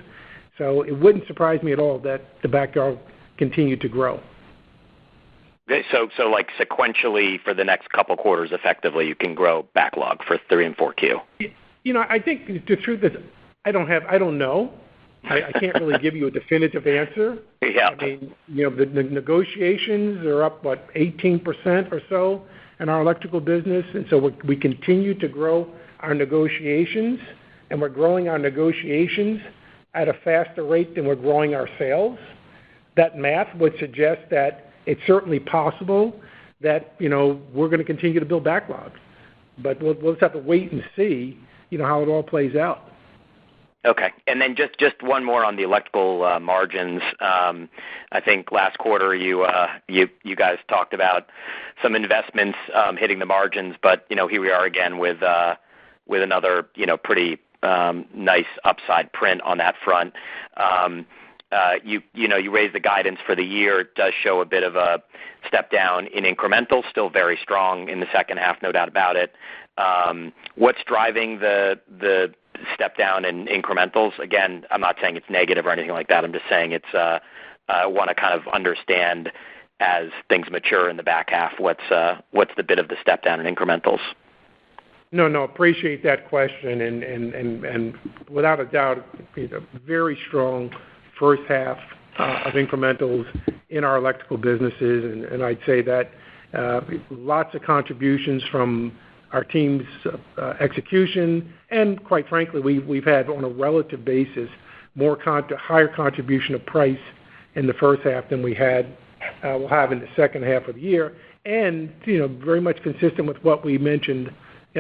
So it wouldn't surprise me at all that the backlog continued to grow. So like sequentially for the next couple quarters, effectively, you can grow backlog for 3 and 4Q. I think the truth is I don't know. I can't really give you a definitive answer. Yeah. I mean, the negotiations are up, 18% or so in our electrical business, and so we continue to grow our negotiations, and we're growing our negotiations at a faster rate than we're growing our sales. That math would suggest that it's certainly possible that, we're going to continue to build backlog. But we'll just have to wait and see, how it all plays out. Okay. And then just one more on the electrical margins. I think last quarter you guys talked about some investments hitting the margins, but here we are again with another pretty nice upside print on that front. You raised the guidance for the year. It does show a bit of a step down in incremental, still very strong in the second half, no doubt about it. What's driving the step down in incrementals? Again, I'm not saying it's negative or anything like that. I'm just saying it's I want to kind of understand as things mature in the back half, what's the bit of the step down in incrementals? No, appreciate that question, and without a doubt, a very strong first half of incrementals in our electrical businesses, and I'd say that lots of contributions from our team's execution, and quite frankly, we've had on a relative basis higher contribution of price in the first half than we'll have in the second half of the year, and very much consistent with what we mentioned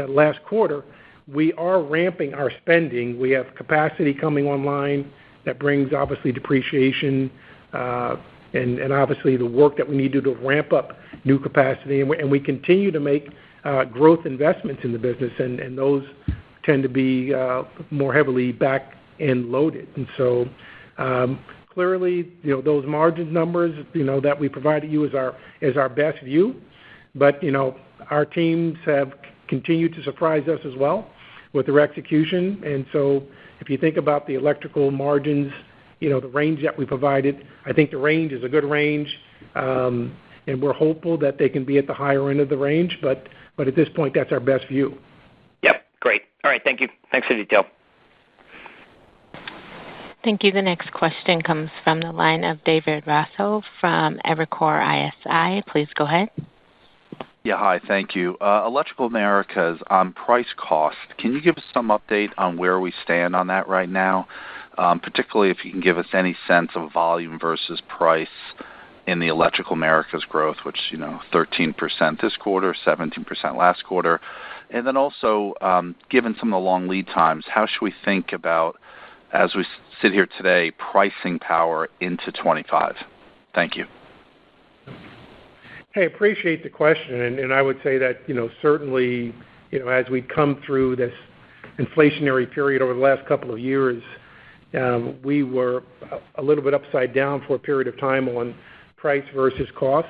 last quarter. We are ramping our spending. We have capacity coming online that brings obviously depreciation and obviously the work that we need to do to ramp up new capacity, and we continue to make growth investments in the business, and those tend to be more heavily back end loaded. And so clearly, those margin numbers, that we provided you as our best view, but our teams have continued to surprise us as well with their execution. And so if you think about the electrical margins, the range that we provided, I think the range is a good range, and we're hopeful that they can be at the higher end of the range, but at this point, that's our best view. Yep, great. All right, thank you. Thanks for the detail. Thank you. The next question comes from the line of David Raso from Evercore ISI. Please go ahead. Yeah, hi, thank you. Electrical Americas on price cost. Can you give us some update on where we stand on that right now? Particularly if you can give us any sense of volume versus price in the Electrical Americas growth, which, 13% this quarter, 17% last quarter. And then also, given some of the long lead times, how should we think about, as we sit here today, pricing power into 25? Thank you. Hey, appreciate the question, and I would say that, certainly, as we come through this inflationary period over the last couple of years, we were a little bit upside down for a period of time on price versus cost.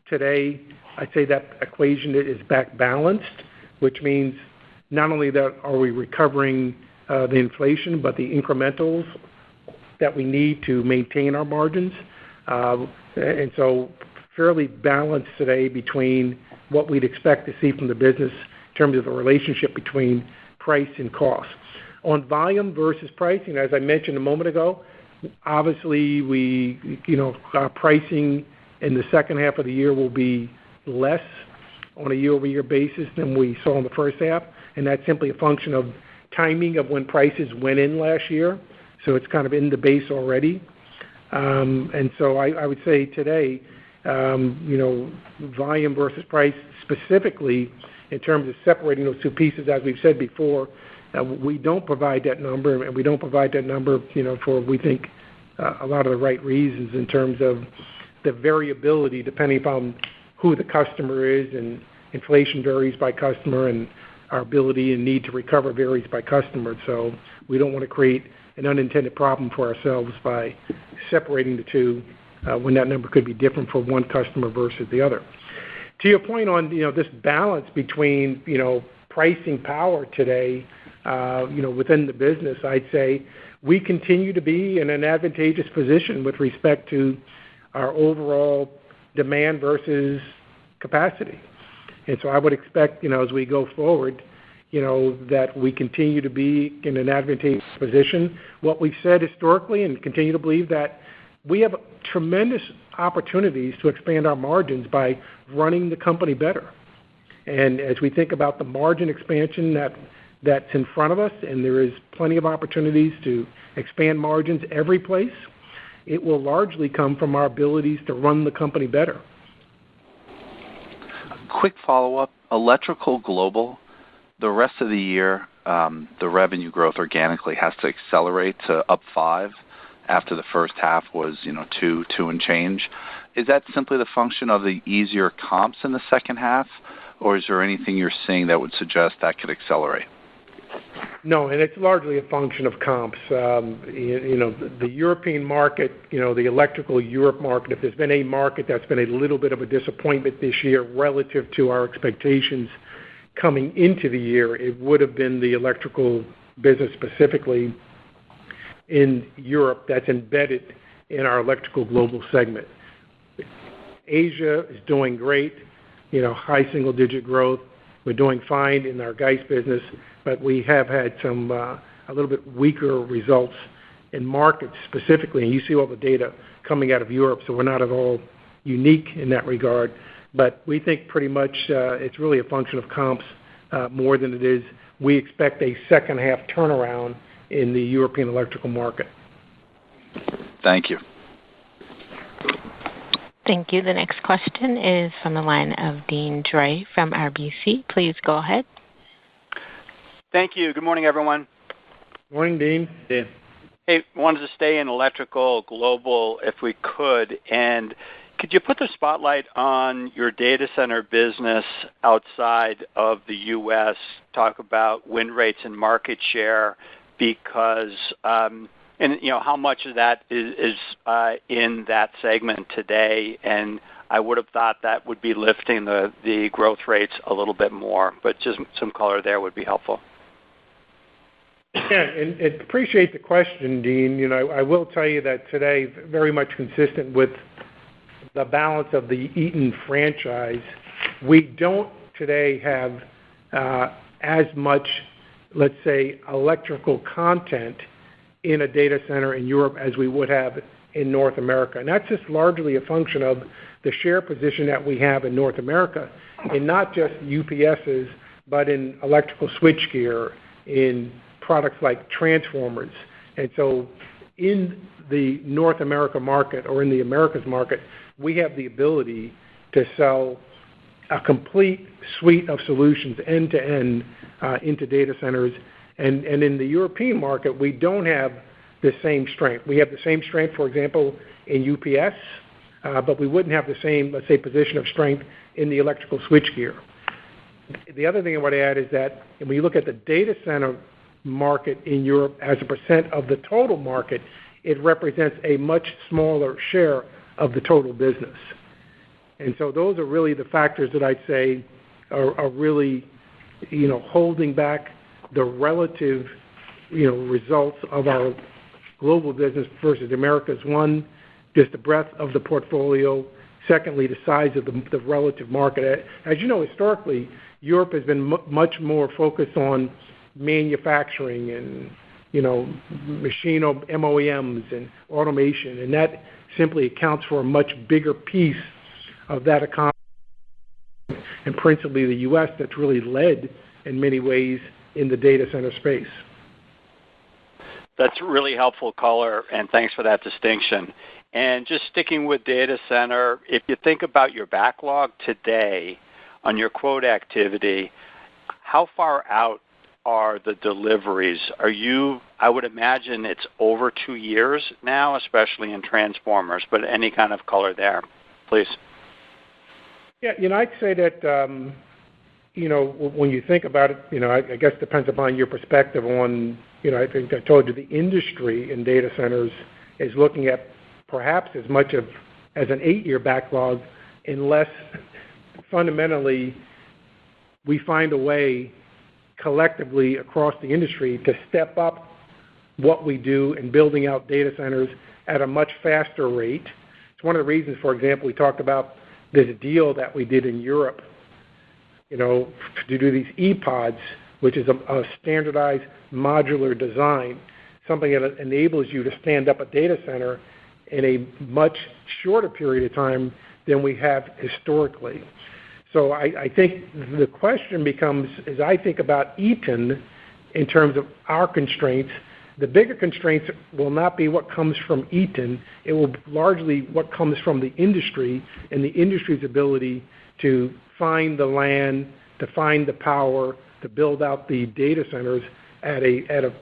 Today, I'd say that equation is back balanced, which means not only that are we recovering the inflation, but the incrementals that we need to maintain our margins. And so fairly balanced today between what we'd expect to see from the business in terms of the relationship between price and cost. On volume versus pricing, as I mentioned a moment ago, obviously our pricing in the second half of the year will be less on a year-over-year basis than we saw in the first half, and that's simply a function of timing of when prices went in last year, so it's kind of in the base already. And so I would say today, volume versus price specifically in terms of separating those two pieces, as we've said before. We don't provide that number, and we don't provide that number, for, we think, a lot of the right reasons in terms of the variability depending upon who the customer is, and inflation varies by customer, and our ability and need to recover varies by customer. So we don't want to create an unintended problem for ourselves by separating the two when that number could be different for one customer versus the other. To your point on this balance between pricing power today, within the business, I'd say we continue to be in an advantageous position with respect to our overall demand versus capacity. And so I would expect, as we go forward, that we continue to be in an advantageous position. What we've said historically and continue to believe that we have tremendous opportunities to expand our margins by running the company better. And as we think about the margin expansion that's in front of us, and there is plenty of opportunities to expand margins every place, it will largely come from our abilities to run the company better. Quick follow-up, Electrical Global, the rest of the year, the revenue growth organically has to accelerate to up 5 after the first half was, 2 and change. Is that simply the function of the easier comps in the second half, or is there anything you're seeing that would suggest that could accelerate? No, and it's largely a function of comps. The European market, the electrical Europe market, if there's been a market that's been a little bit of a disappointment this year relative to our expectations coming into the year, it would have been the electrical business specifically in Europe that's embedded in our Electrical Global segment. Asia is doing great, high single-digit growth. We're doing fine in our Geist business, but we have had some a little bit weaker results in markets specifically, and you see all the data coming out of Europe, so we're not at all unique in that regard. But we think pretty much it's really a function of comps more than it is. We expect a second half turnaround in the European electrical market. Thank you. Thank you. The next question is from the line of Deane Dray from RBC. Please go ahead. Thank you. Good morning, everyone. Morning, Dean. Dean. Hey, wanted to stay in Electrical Global if we could. And could you put the spotlight on your data center business outside of the U.S., talk about win rates and market share, because and how much of that is in that segment today? And I would have thought that would be lifting the growth rates a little bit more, but just some color there would be helpful. Yeah, and appreciate the question, Dean. I will tell you that today, very much consistent with the balance of the Eaton franchise, we don't today have as much, let's say, electrical content in a data center in Europe as we would have in North America. And that's just largely a function of the share position that we have in North America, in not just UPSs, but in electrical switchgear, in products like transformers. And so in the North America market, or in the Americas market, we have the ability to sell a complete suite of solutions end-to-end into data centers. And in the European market, we don't have the same strength. We have the same strength, for example, in UPS, but we wouldn't have the same, let's say, position of strength in the electrical switchgear. The other thing I want to add is that when you look at the data center market in Europe as a percent of the total market, it represents a much smaller share of the total business. And so those are really the factors that I'd say are really, holding back the relative, results of our global business versus Americas. One, just the breadth of the portfolio. Secondly, the size of the relative market. As you know, historically, Europe has been much more focused on manufacturing and, machine MOEMs and automation, and that simply accounts for a much bigger piece of that economy, and principally the U.S. that's really led in many ways in the data center space. That's really helpful color, and thanks for that distinction. And just sticking with data center, if you think about your backlog today on your quote activity, how far out are the deliveries? I would imagine it's over 2 years now, especially in transformers, but any kind of color there, please. Yeah, I'd say that, when you think about it, I guess it depends upon your perspective on, I think I told you the industry in data centers is looking at perhaps as much as an 8-year backlog, unless fundamentally we find a way collectively across the industry to step up what we do in building out data centers at a much faster rate. It's one of the reasons, for example, we talked about this deal that we did in Europe, to do these E-pods, which is a standardized modular design, something that enables you to stand up a data center in a much shorter period of time than we have historically. So I think the question becomes, as I think about Eaton in terms of our constraints, the bigger constraints will not be what comes from Eaton. It will largely what comes from the industry and the industry's ability to find the land, to find the power, to build out the data centers at a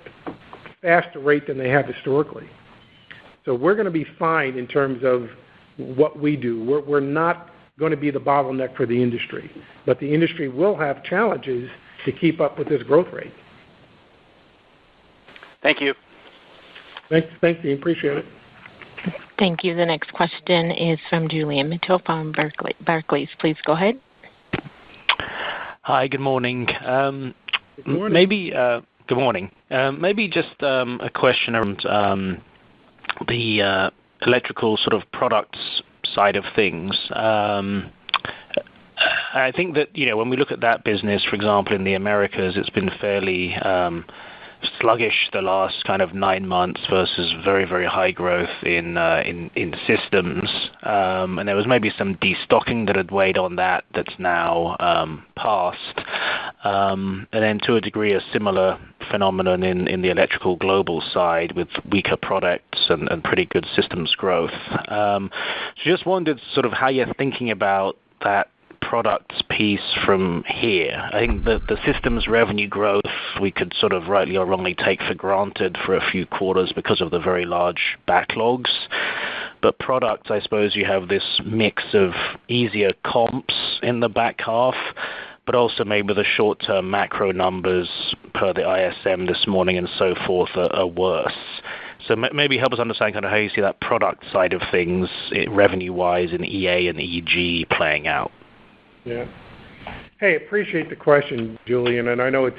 faster rate than they have historically. So we're going to be fine in terms of what we do. We're not going to be the bottleneck for the industry, but the industry will have challenges to keep up with this growth rate. Thank you. Thanks, Dean. Appreciate it. Thank you. The next question is from Julian Mitchell from Barclays. Please go ahead. Hi, good morning. Good morning. Good morning. Maybe just a question around the electrical sort of products side of things. I think that, when we look at that business, for example, in the Americas, it's been fairly sluggish the last kind of 9 months versus very, very high growth in systems. And there was maybe some destocking that had weighed on that's now passed. And then to a degree, a similar phenomenon in the electrical global side with weaker products and pretty good systems growth. So just wondered sort of how you're thinking about that products piece from here. I think that the systems revenue growth we could sort of rightly or wrongly take for granted for a few quarters because of the very large backlogs. But products, I suppose you have this mix of easier comps in the back half, but also maybe the short-term macro numbers per the ISM this morning and so forth are worse. So maybe help us understand kind of how you see that product side of things revenue-wise in EA and EG playing out. Yeah. Hey, appreciate the question, Julian, and I know it's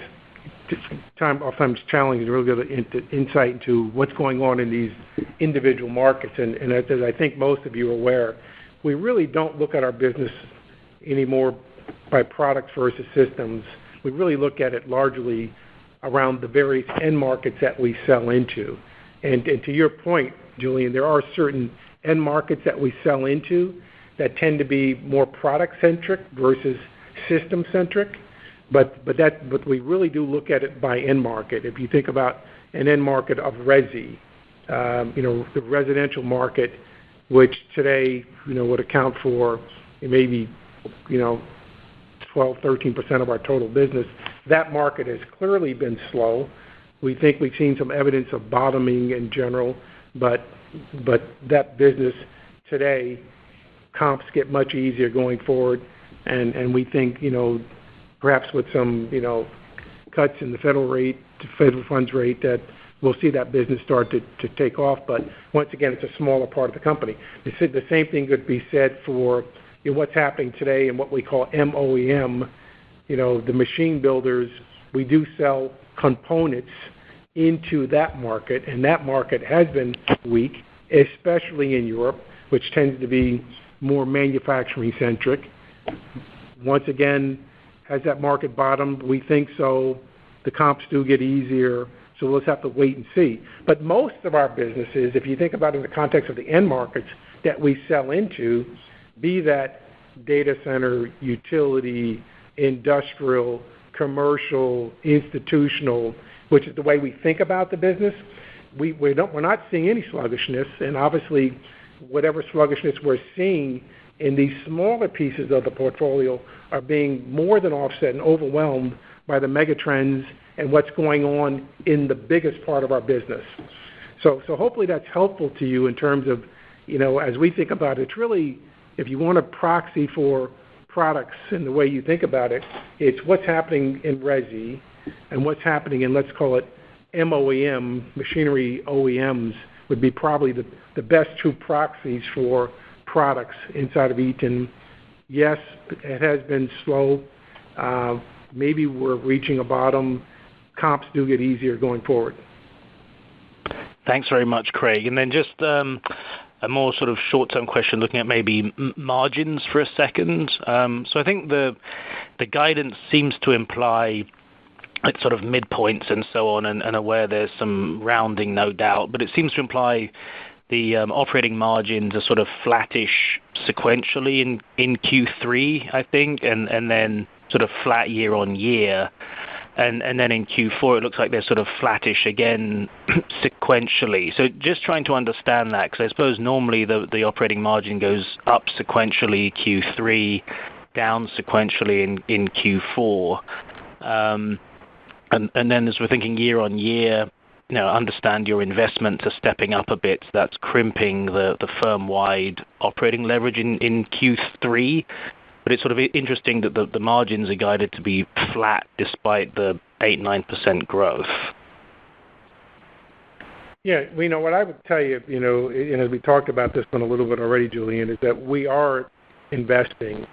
oftentimes challenging to really get insight into what's going on in these individual markets. And as I think most of you are aware, we really don't look at our business anymore by products versus systems. We really look at it largely around the various end markets that we sell into. And to your point, Julian, there are certain end markets that we sell into that tend to be more product-centric versus system-centric, but we really do look at it by end market. If you think about an end market of resi, the residential market, which today would account for maybe 12-13% of our total business, that market has clearly been slow. We think we've seen some evidence of bottoming in general, but that business today, comps get much easier going forward, and we think, perhaps with some, cuts in the federal funds rate, that we'll see that business start to take off. But once again, it's a smaller part of the company. The same thing could be said for what's happening today in what we call MOEM, the machine builders. We do sell components into that market, and that market has been weak, especially in Europe, which tends to be more manufacturing-centric. Once again, has that market bottomed? We think so. The comps do get easier, so we'll just have to wait and see. But most of our businesses, if you think about it in the context of the end markets that we sell into, be that data center, utility, industrial, commercial, institutional, which is the way we think about the business, we're not seeing any sluggishness. And obviously, whatever sluggishness we're seeing in these smaller pieces of the portfolio are being more than offset and overwhelmed by the mega trends and what's going on in the biggest part of our business. So hopefully that's helpful to you in terms of, as we think about it, it's really, if you want a proxy for products and the way you think about it, it's what's happening in resi and what's happening in, let's call it, MOEM, machinery OEMs, would be probably the best two proxies for products inside of Eaton. Yes, it has been slow. Maybe we're reaching a bottom. Comps do get easier going forward. Thanks very much, Craig. And then just a more sort of short-term question, looking at maybe margins for a second. So I think the guidance seems to imply like sort of midpoints and so on, and aware there's some rounding, no doubt, but it seems to imply the operating margins are sort of flattish sequentially in Q3, I think, and then sort of flat year on year. And then in Q4, it looks like they're sort of flattish again sequentially. So just trying to understand that, because I suppose normally the operating margin goes up sequentially Q3, down sequentially in Q4. And then as we're thinking year on year, understand your investments are stepping up a bit. So that's crimping the firm-wide operating leverage in Q3. But it's sort of interesting that the margins are guided to be flat despite the 8-9% growth. Yeah, what I would tell you, and as we talked about this one a little bit already, Julian, is that we are investing.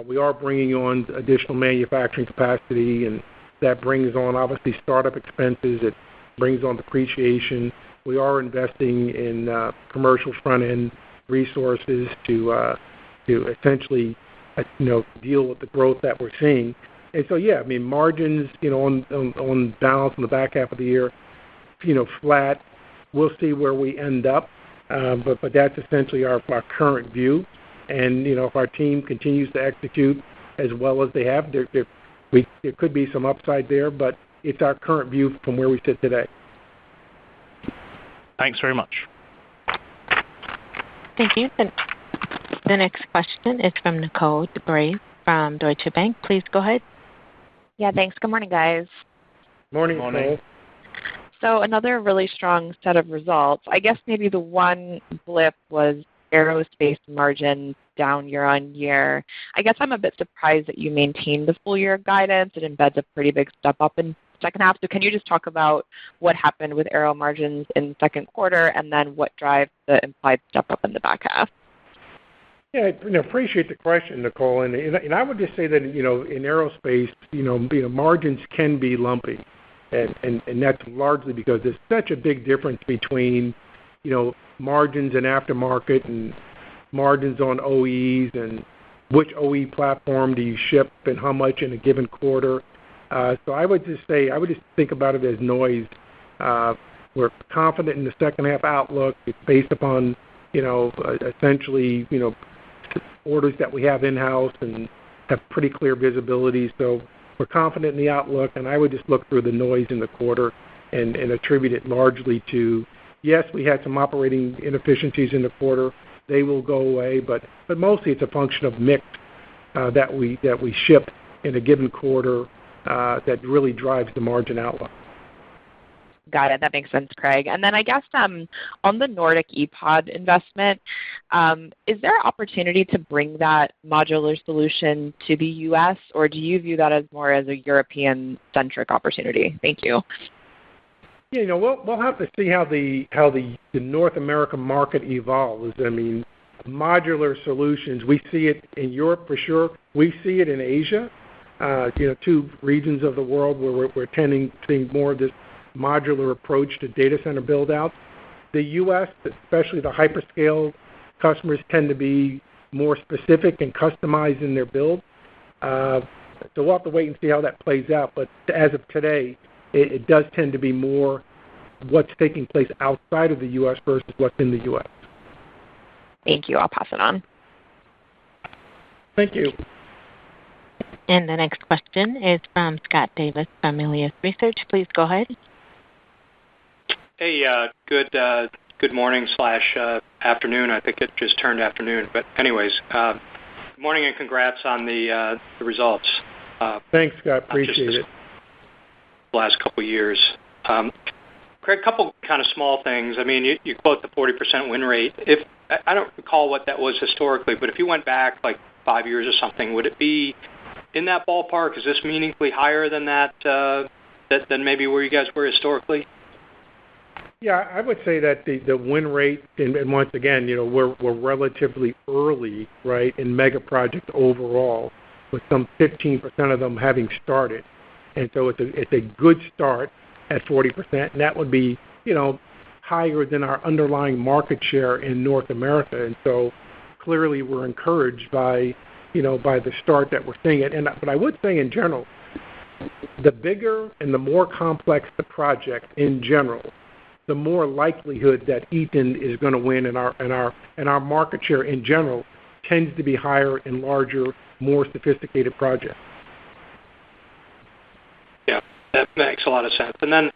We are bringing on additional manufacturing capacity, and that brings on, obviously, startup expenses. It brings on depreciation. We are investing in commercial front-end resources to essentially, deal with the growth that we're seeing. And so, yeah, margins, on balance in the back half of the year, flat. We'll see where we end up, but that's essentially our current view. And, if our team continues to execute as well as they have, there could be some upside there, but it's our current view from where we sit today. Thanks very much. Thank you. The next question is from Nicole DeBrave from Deutsche Bank. Please go ahead. Yeah, thanks. Good morning, guys. Morning, Nicole. So another really strong set of results. I guess maybe the one blip was aerospace margin down year on year. I guess I'm a bit surprised that you maintained the full year guidance. It embeds a pretty big step up in second half. So can you just talk about what happened with aero margins in the second quarter, and then what drives the implied step up in the back half? Yeah, appreciate the question, Nicole. And I would just say that, in aerospace, margins can be lumpy. And that's largely because there's such a big difference between, margins in aftermarket and margins on OEs, and which OE platform do you ship and how much in a given quarter. So I would just think about it as noise. We're confident in the second half outlook. It's based upon, essentially, orders that we have in-house and have pretty clear visibility. So we're confident in the outlook, and I would just look through the noise in the quarter and attribute it largely to, yes, we had some operating inefficiencies in the quarter. They will go away, but mostly it's a function of mix that we ship in a given quarter that really drives the margin outlook. Got it. That makes sense, Craig. And then I guess on the Nordic ePod investment, is there opportunity to bring that modular solution to the U.S., or do you view that as more as a European-centric opportunity? Thank you. Yeah, we'll have to see how the North American market evolves. Modular solutions, we see it in Europe for sure. We see it in Asia, two regions of the world where we're tending to see more of this modular approach to data center build-outs. The U.S., especially the hyperscale customers, tend to be more specific and customized in their build. So we'll have to wait and see how that plays out. But as of today, it does tend to be more what's taking place outside of the U.S. versus what's in the U.S. Thank you. I'll pass it on. Thank you. And the next question is from Scott Davis from Melius Research. Please go ahead. Hey, good good morning / afternoon. I think it just turned afternoon. But anyways, good morning and congrats on the results. Thanks, Scott. Appreciate it. Last couple of years. Craig, a couple kind of small things. I mean, you quote the 40% win rate. If I don't recall what that was historically, but if you went back like 5 years or something, would it be in that ballpark? Is this meaningfully higher than that, than maybe where you guys were historically? Yeah, I would say that the win rate, and once again, we're relatively early, right, in mega projects overall, with some 15% of them having started, and so it's a good start at 40%, and that would be higher than our underlying market share in North America, and so clearly we're encouraged by the start that we're seeing it. But I would say in general, the bigger and the more complex the project in general, the more likelihood that Eaton is going to win, and our market share in general tends to be higher in larger, more sophisticated projects. Yeah, that makes a lot of sense. And then,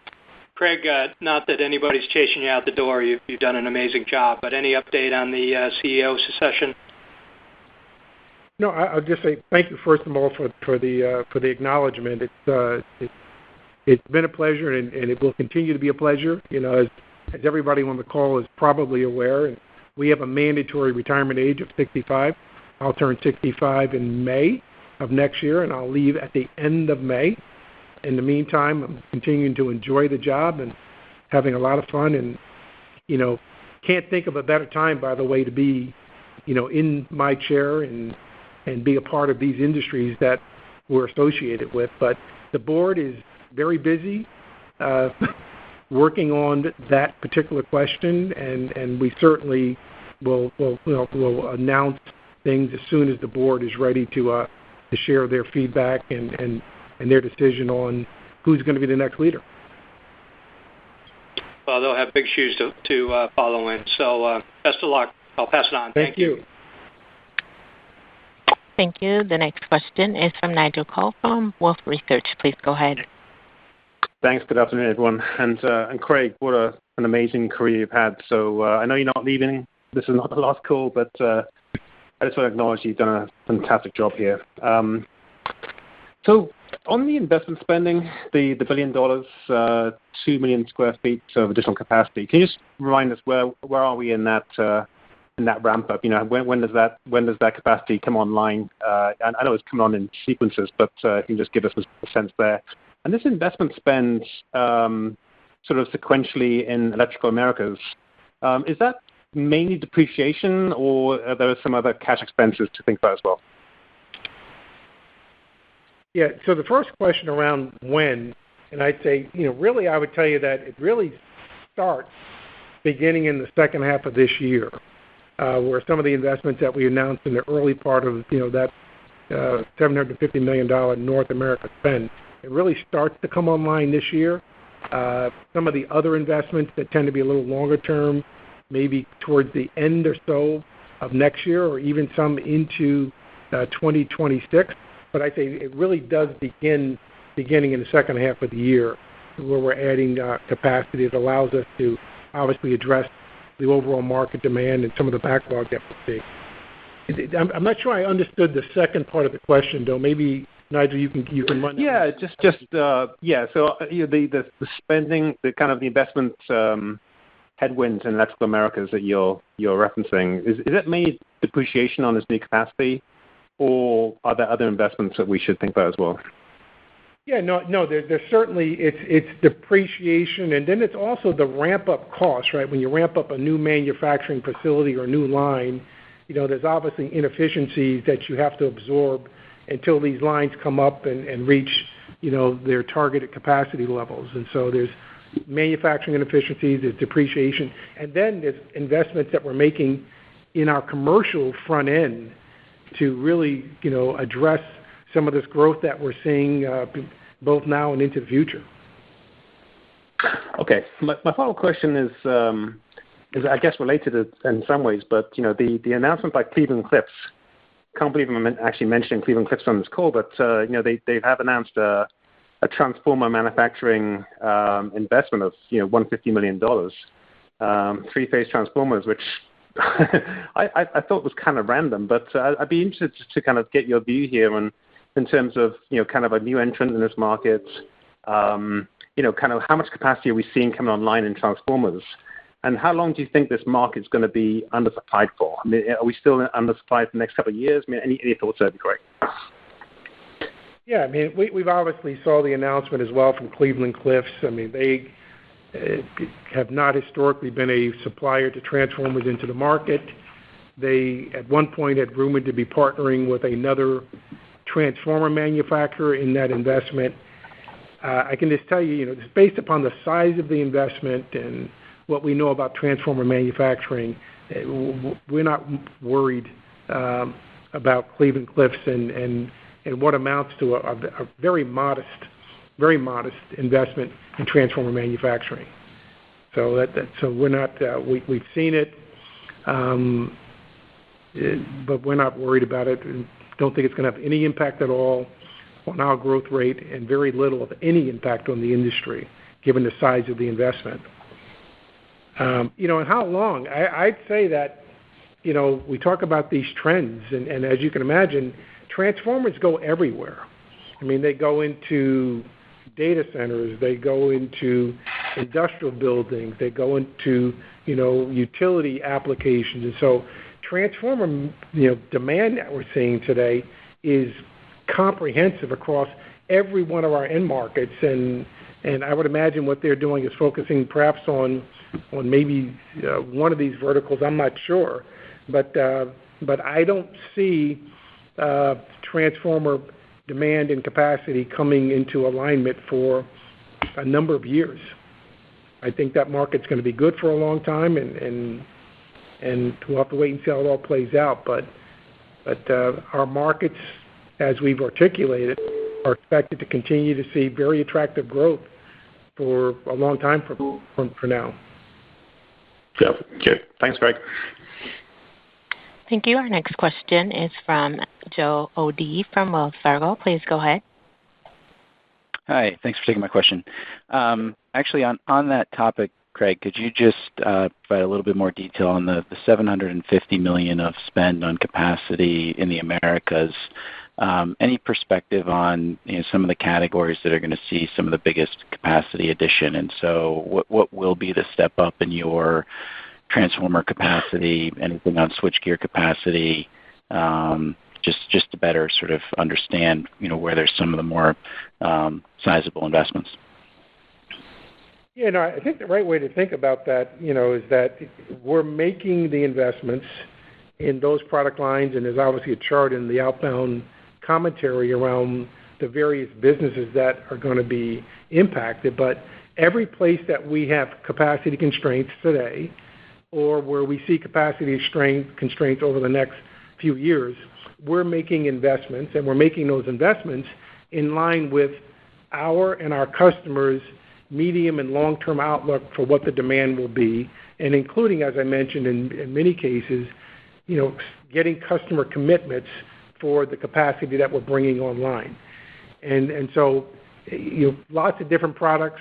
Craig, not that anybody's chasing you out the door, you've done an amazing job, but any update on the CEO succession? No, I'll just say thank you first of all for the acknowledgement. It's been a pleasure, and it will continue to be a pleasure. As everybody on the call is probably aware, and we have a mandatory retirement age of 65. I'll turn 65 in May of next year, and I'll leave at the end of May. In the meantime, I'm continuing to enjoy the job and having a lot of fun, and can't think of a better time, by the way, to be in my chair and be a part of these industries that we're associated with. But the board is very busy working on that particular question, and we certainly will announce things as soon as the board is ready to share their feedback and their decision on who's going to be the next leader. Well, they'll have big shoes to follow in. So best of luck. I'll pass it on. Thank you. Thank you. The next question is from Nigel Coe from Wolfe Research. Please go ahead. Thanks. Good afternoon, everyone. And Craig, what an amazing career you've had. So I know you're not leaving. This is not the last call, but I just want to acknowledge you've done a fantastic job here. So on the investment spending, the $1 billion, 2 million square feet of additional capacity, can you just remind us where are we in that ramp up? When does that capacity come online? I know it's coming on in sequences, but if you can just give us a sense there. And this investment spend sort of sequentially in Electrical Americas, is that mainly depreciation, or are there some other cash expenses to think about as well? Yeah, so the first question around when, and I'd say, really I would tell you that it really starts beginning in the second half of this year, where some of the investments that we announced in the early part of that $750 million North America spend, it really starts to come online this year. Some of the other investments that tend to be a little longer term, maybe towards the end or so of next year, or even some into 2026. But I say it really does beginning in the second half of the year, where we're adding capacity that allows us to obviously address the overall market demand and some of the backlog that we see. I'm not sure I understood the second part of the question, though. Maybe Nigel, you can run that. Yeah, So the spending, the kind of the investment headwinds in Electrical Americas that you're referencing, is it mainly depreciation on this new capacity, or are there other investments that we should think about as well? Yeah, no. There's certainly it's depreciation, and then it's also the ramp-up cost, right? When you ramp up a new manufacturing facility or a new line, there's obviously inefficiencies that you have to absorb until these lines come up and reach, their targeted capacity levels. And so there's manufacturing inefficiencies, there's depreciation, and then there's investments that we're making in our commercial front end to really, address some of this growth that we're seeing both now and into the future. Okay. My final question is I guess related in some ways, but the announcement by Cleveland-Cliffs. Can't believe I'm actually mentioning Cleveland-Cliffs on this call, but they have announced a transformer manufacturing investment of $150 million. three-phase transformers, which I thought was kind of random. But I'd be interested to kind of get your view here in terms of kind of a new entrant in this market. Kind of how much capacity are we seeing coming online in transformers? And how long do you think this market's going to be undersupplied for? I mean, are we still undersupplied for the next couple of years? I mean, any thoughts there would be great. Yeah, I mean, we've obviously saw the announcement as well from Cleveland-Cliffs. I mean, they have not historically been a supplier to transformers into the market. They, at one point, had rumored to be partnering with another transformer manufacturer in that investment. I can just tell you, just based upon the size of the investment and what we know about transformer manufacturing, we're not worried about Cleveland-Cliffs and what amounts to a very modest investment in transformer manufacturing. So we're not we've seen it, but we're not worried about it. Don't think it's going to have any impact at all on our growth rate, and very little of any impact on the industry, given the size of the investment. And how long? I'd say that, we talk about these trends, and as you can imagine, transformers go everywhere. I mean, they go into data centers, they go into industrial buildings, they go into, utility applications. And so transformer, demand that we're seeing today is comprehensive across every one of our end markets. And I would imagine what they're doing is focusing perhaps on maybe one of these verticals. I'm not sure, but I don't see transformer demand and capacity coming into alignment for a number of years. I think that market's going to be good for a long time, and we'll have to wait and see how it all plays out. But our markets, as we've articulated, are expected to continue to see very attractive growth for a long time from now. Yeah. Okay. Thanks, Greg. Thank you. Our next question is from Joe O'Dea from Wells Fargo. Please go ahead. Hi. Thanks for taking my question. Actually, on that topic, Craig, could you just provide a little bit more detail on the $750 million of spend on capacity in the Americas? Any perspective on some of the categories that are going to see some of the biggest capacity addition? And so what will be the step up in your transformer capacity, anything on switchgear capacity, just to better sort of understand, where there's some of the more sizable investments? Yeah, no, I think the right way to think about that, is that we're making the investments in those product lines, and there's obviously a chart in the outbound commentary around the various businesses that are going to be impacted. But every place that we have capacity constraints today, or where we see capacity constraints over the next few years, we're making investments, and we're making those investments in line with our and our customers' medium and long-term outlook for what the demand will be, and including, as I mentioned, in many cases, getting customer commitments for the capacity that we're bringing online. And so, lots of different products,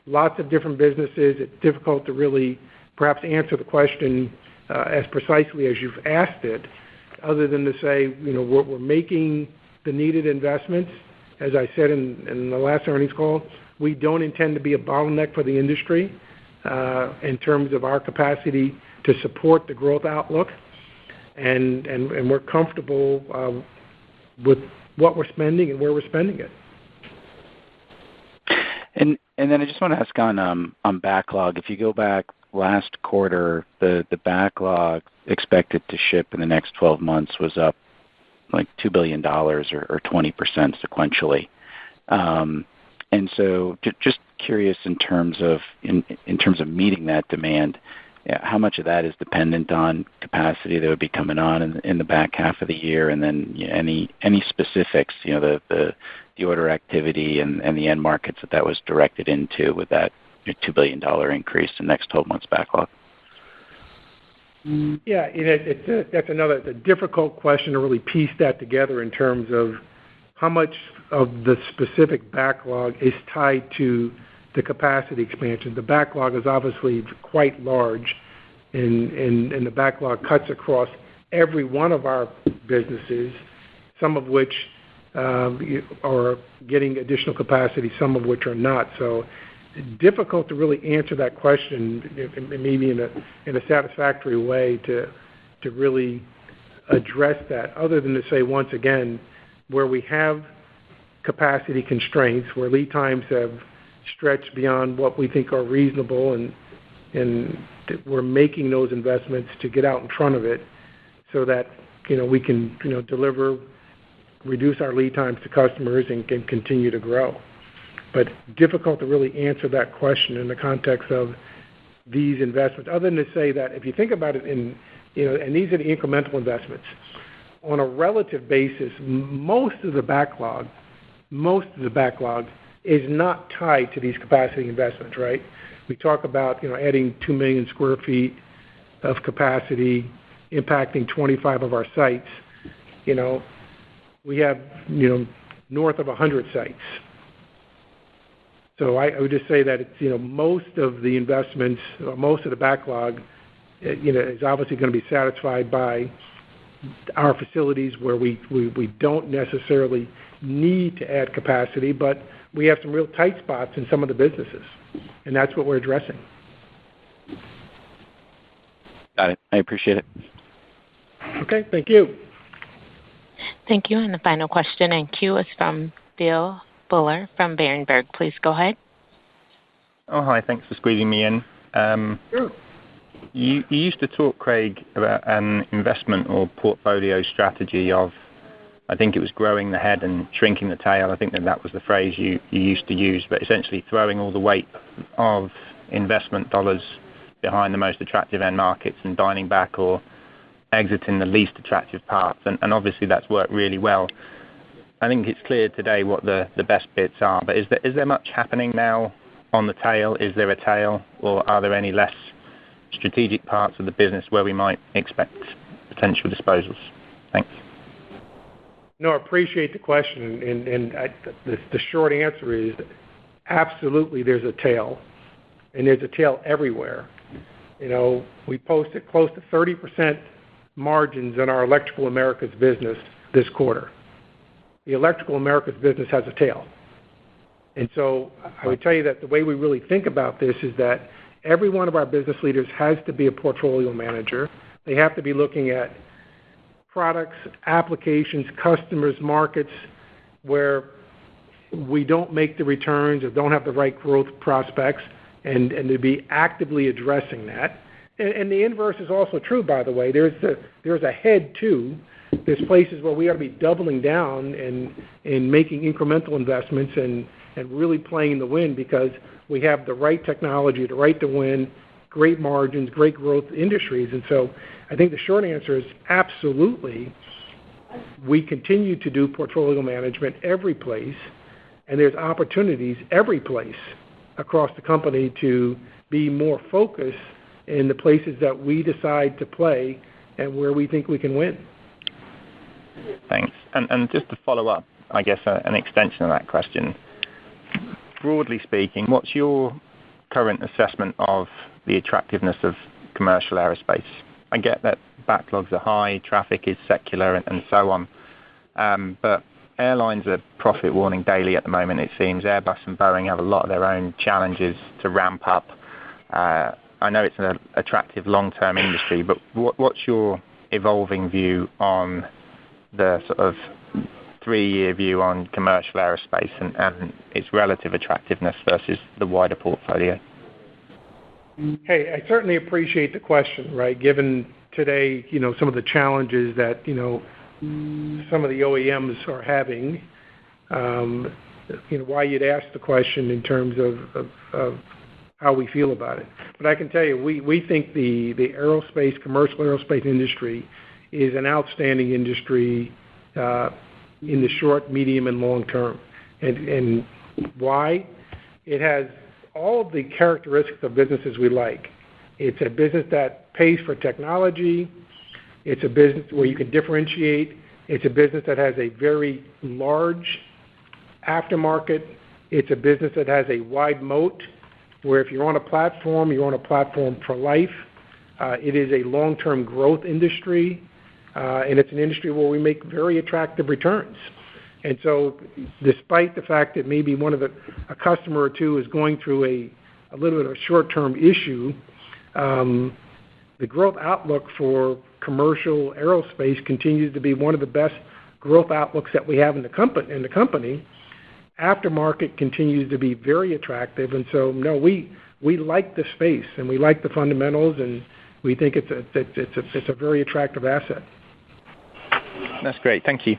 lots of different businesses. It's difficult to really perhaps answer the question as precisely as you've asked it, other than to say, we're making the needed investments. As I said in the last earnings call, we don't intend to be a bottleneck for the industry in terms of our capacity to support the growth outlook, and we're comfortable with what we're spending and where we're spending it. And then I just want to ask on backlog. If you go back last quarter, the backlog expected to ship in the next 12 months was up like $2 billion or 20% sequentially. And so just curious in terms of meeting that demand, how much of that is dependent on capacity that would be coming on in the back half of the year, and then any specifics, the order activity and the end markets that was directed into with that $2 billion increase in the next 12 months backlog? Yeah, that's a difficult question to really piece that together in terms of how much of the specific backlog is tied to the capacity expansion. The backlog is obviously quite large, and the backlog cuts across every one of our businesses, some of which are getting additional capacity, some of which are not. So difficult to really answer that question, maybe in a satisfactory way to really address that, other than to say, once again, where we have capacity constraints, where lead times have stretched beyond what we think are reasonable, and we're making those investments to get out in front of it so that we can deliver, reduce our lead times to customers, and can continue to grow. But difficult to really answer that question in the context of these investments, other than to say that if you think about it and these are the incremental investments, on a relative basis, most of the backlog is not tied to these capacity investments, right? We talk about adding 2 million square feet of capacity, impacting 25 of our sites. We have north of 100 sites. So I would just say that it's most of the investments, or most of the backlog, is obviously going to be satisfied by our facilities where we don't necessarily need to add capacity, but we have some real tight spots in some of the businesses, and that's what we're addressing. Got it. I appreciate it. Okay, thank you. Thank you. And the final question in queue is from Phil Buller from Berenberg. Please go ahead. Oh, hi. Thanks for squeezing me in. Sure. You used to talk, Craig, about an investment or portfolio strategy of, I think it was growing the head and shrinking the tail. I think that was the phrase you used to use, but essentially throwing all the weight of investment dollars behind the most attractive end markets and dialing back or exiting the least attractive parts. And obviously that's worked really well. I think it's clear today what the best bits are, but is there much happening now on the tail? Is there a tail, or are there any less strategic parts of the business where we might expect potential disposals? Thanks. No, I appreciate the question, and the short answer is absolutely there's a tail, and there's a tail everywhere. We posted close to 30% margins in our Electrical Americas business this quarter. The Electrical Americas business has a tail. And so I would tell you that the way we really think about this is that every one of our business leaders has to be a portfolio manager. They have to be looking at products, applications, customers, markets where we don't make the returns or don't have the right growth prospects, and to be actively addressing that. And the inverse is also true, by the way. There's a head too. There's places where we ought to be doubling down and making incremental investments and really playing the win because we have the right technology, the right to win, great margins, great growth industries. And so I think the short answer is absolutely. We continue to do portfolio management every place, and there's opportunities every place across the company to be more focused in the places that we decide to play and where we think we can win. Thanks. And just to follow up, I guess an extension of that question, broadly speaking, what's your current assessment of the attractiveness of commercial aerospace? I get that backlogs are high, traffic is secular, and so on. But airlines are profit warning daily at the moment, it seems. Airbus and Boeing have a lot of their own challenges to ramp up. I know it's an attractive long-term industry, but what's your evolving view on the sort of 3-year view on commercial aerospace and its relative attractiveness versus the wider portfolio? Hey, I certainly appreciate the question, right? Given today, some of the challenges that, some of the OEMs are having, why you'd ask the question in terms of how we feel about it. But I can tell you, we think the commercial aerospace industry is an outstanding industry in the short, medium, and long term. And why? It has all of the characteristics of businesses we like. It's a business that pays for technology. It's a business where you can differentiate. It's a business that has a very large aftermarket It's a business that has a wide moat, where if you're on a platform, you're on a platform for life. It is a long-term growth industry, and it's an industry where we make very attractive returns. And so despite the fact that maybe a customer or two is going through a little bit of a short-term issue, the growth outlook for commercial aerospace continues to be one of the best growth outlooks that we have in the company. Aftermarket continues to be very attractive, and so no, we like the space and we like the fundamentals, and we think it's a very attractive asset. That's great. Thank you.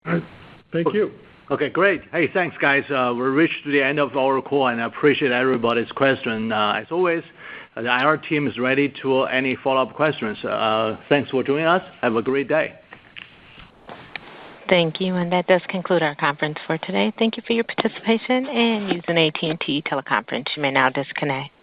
All right. Thank you. Okay, great. Hey, thanks, guys. We're reached to the end of our call, and I appreciate everybody's question. As always, the IR team is ready to any follow-up questions. Thanks for joining us. Have a great day. Thank you, and that does conclude our conference for today. Thank you for your participation and using AT&T teleconference. You may now disconnect.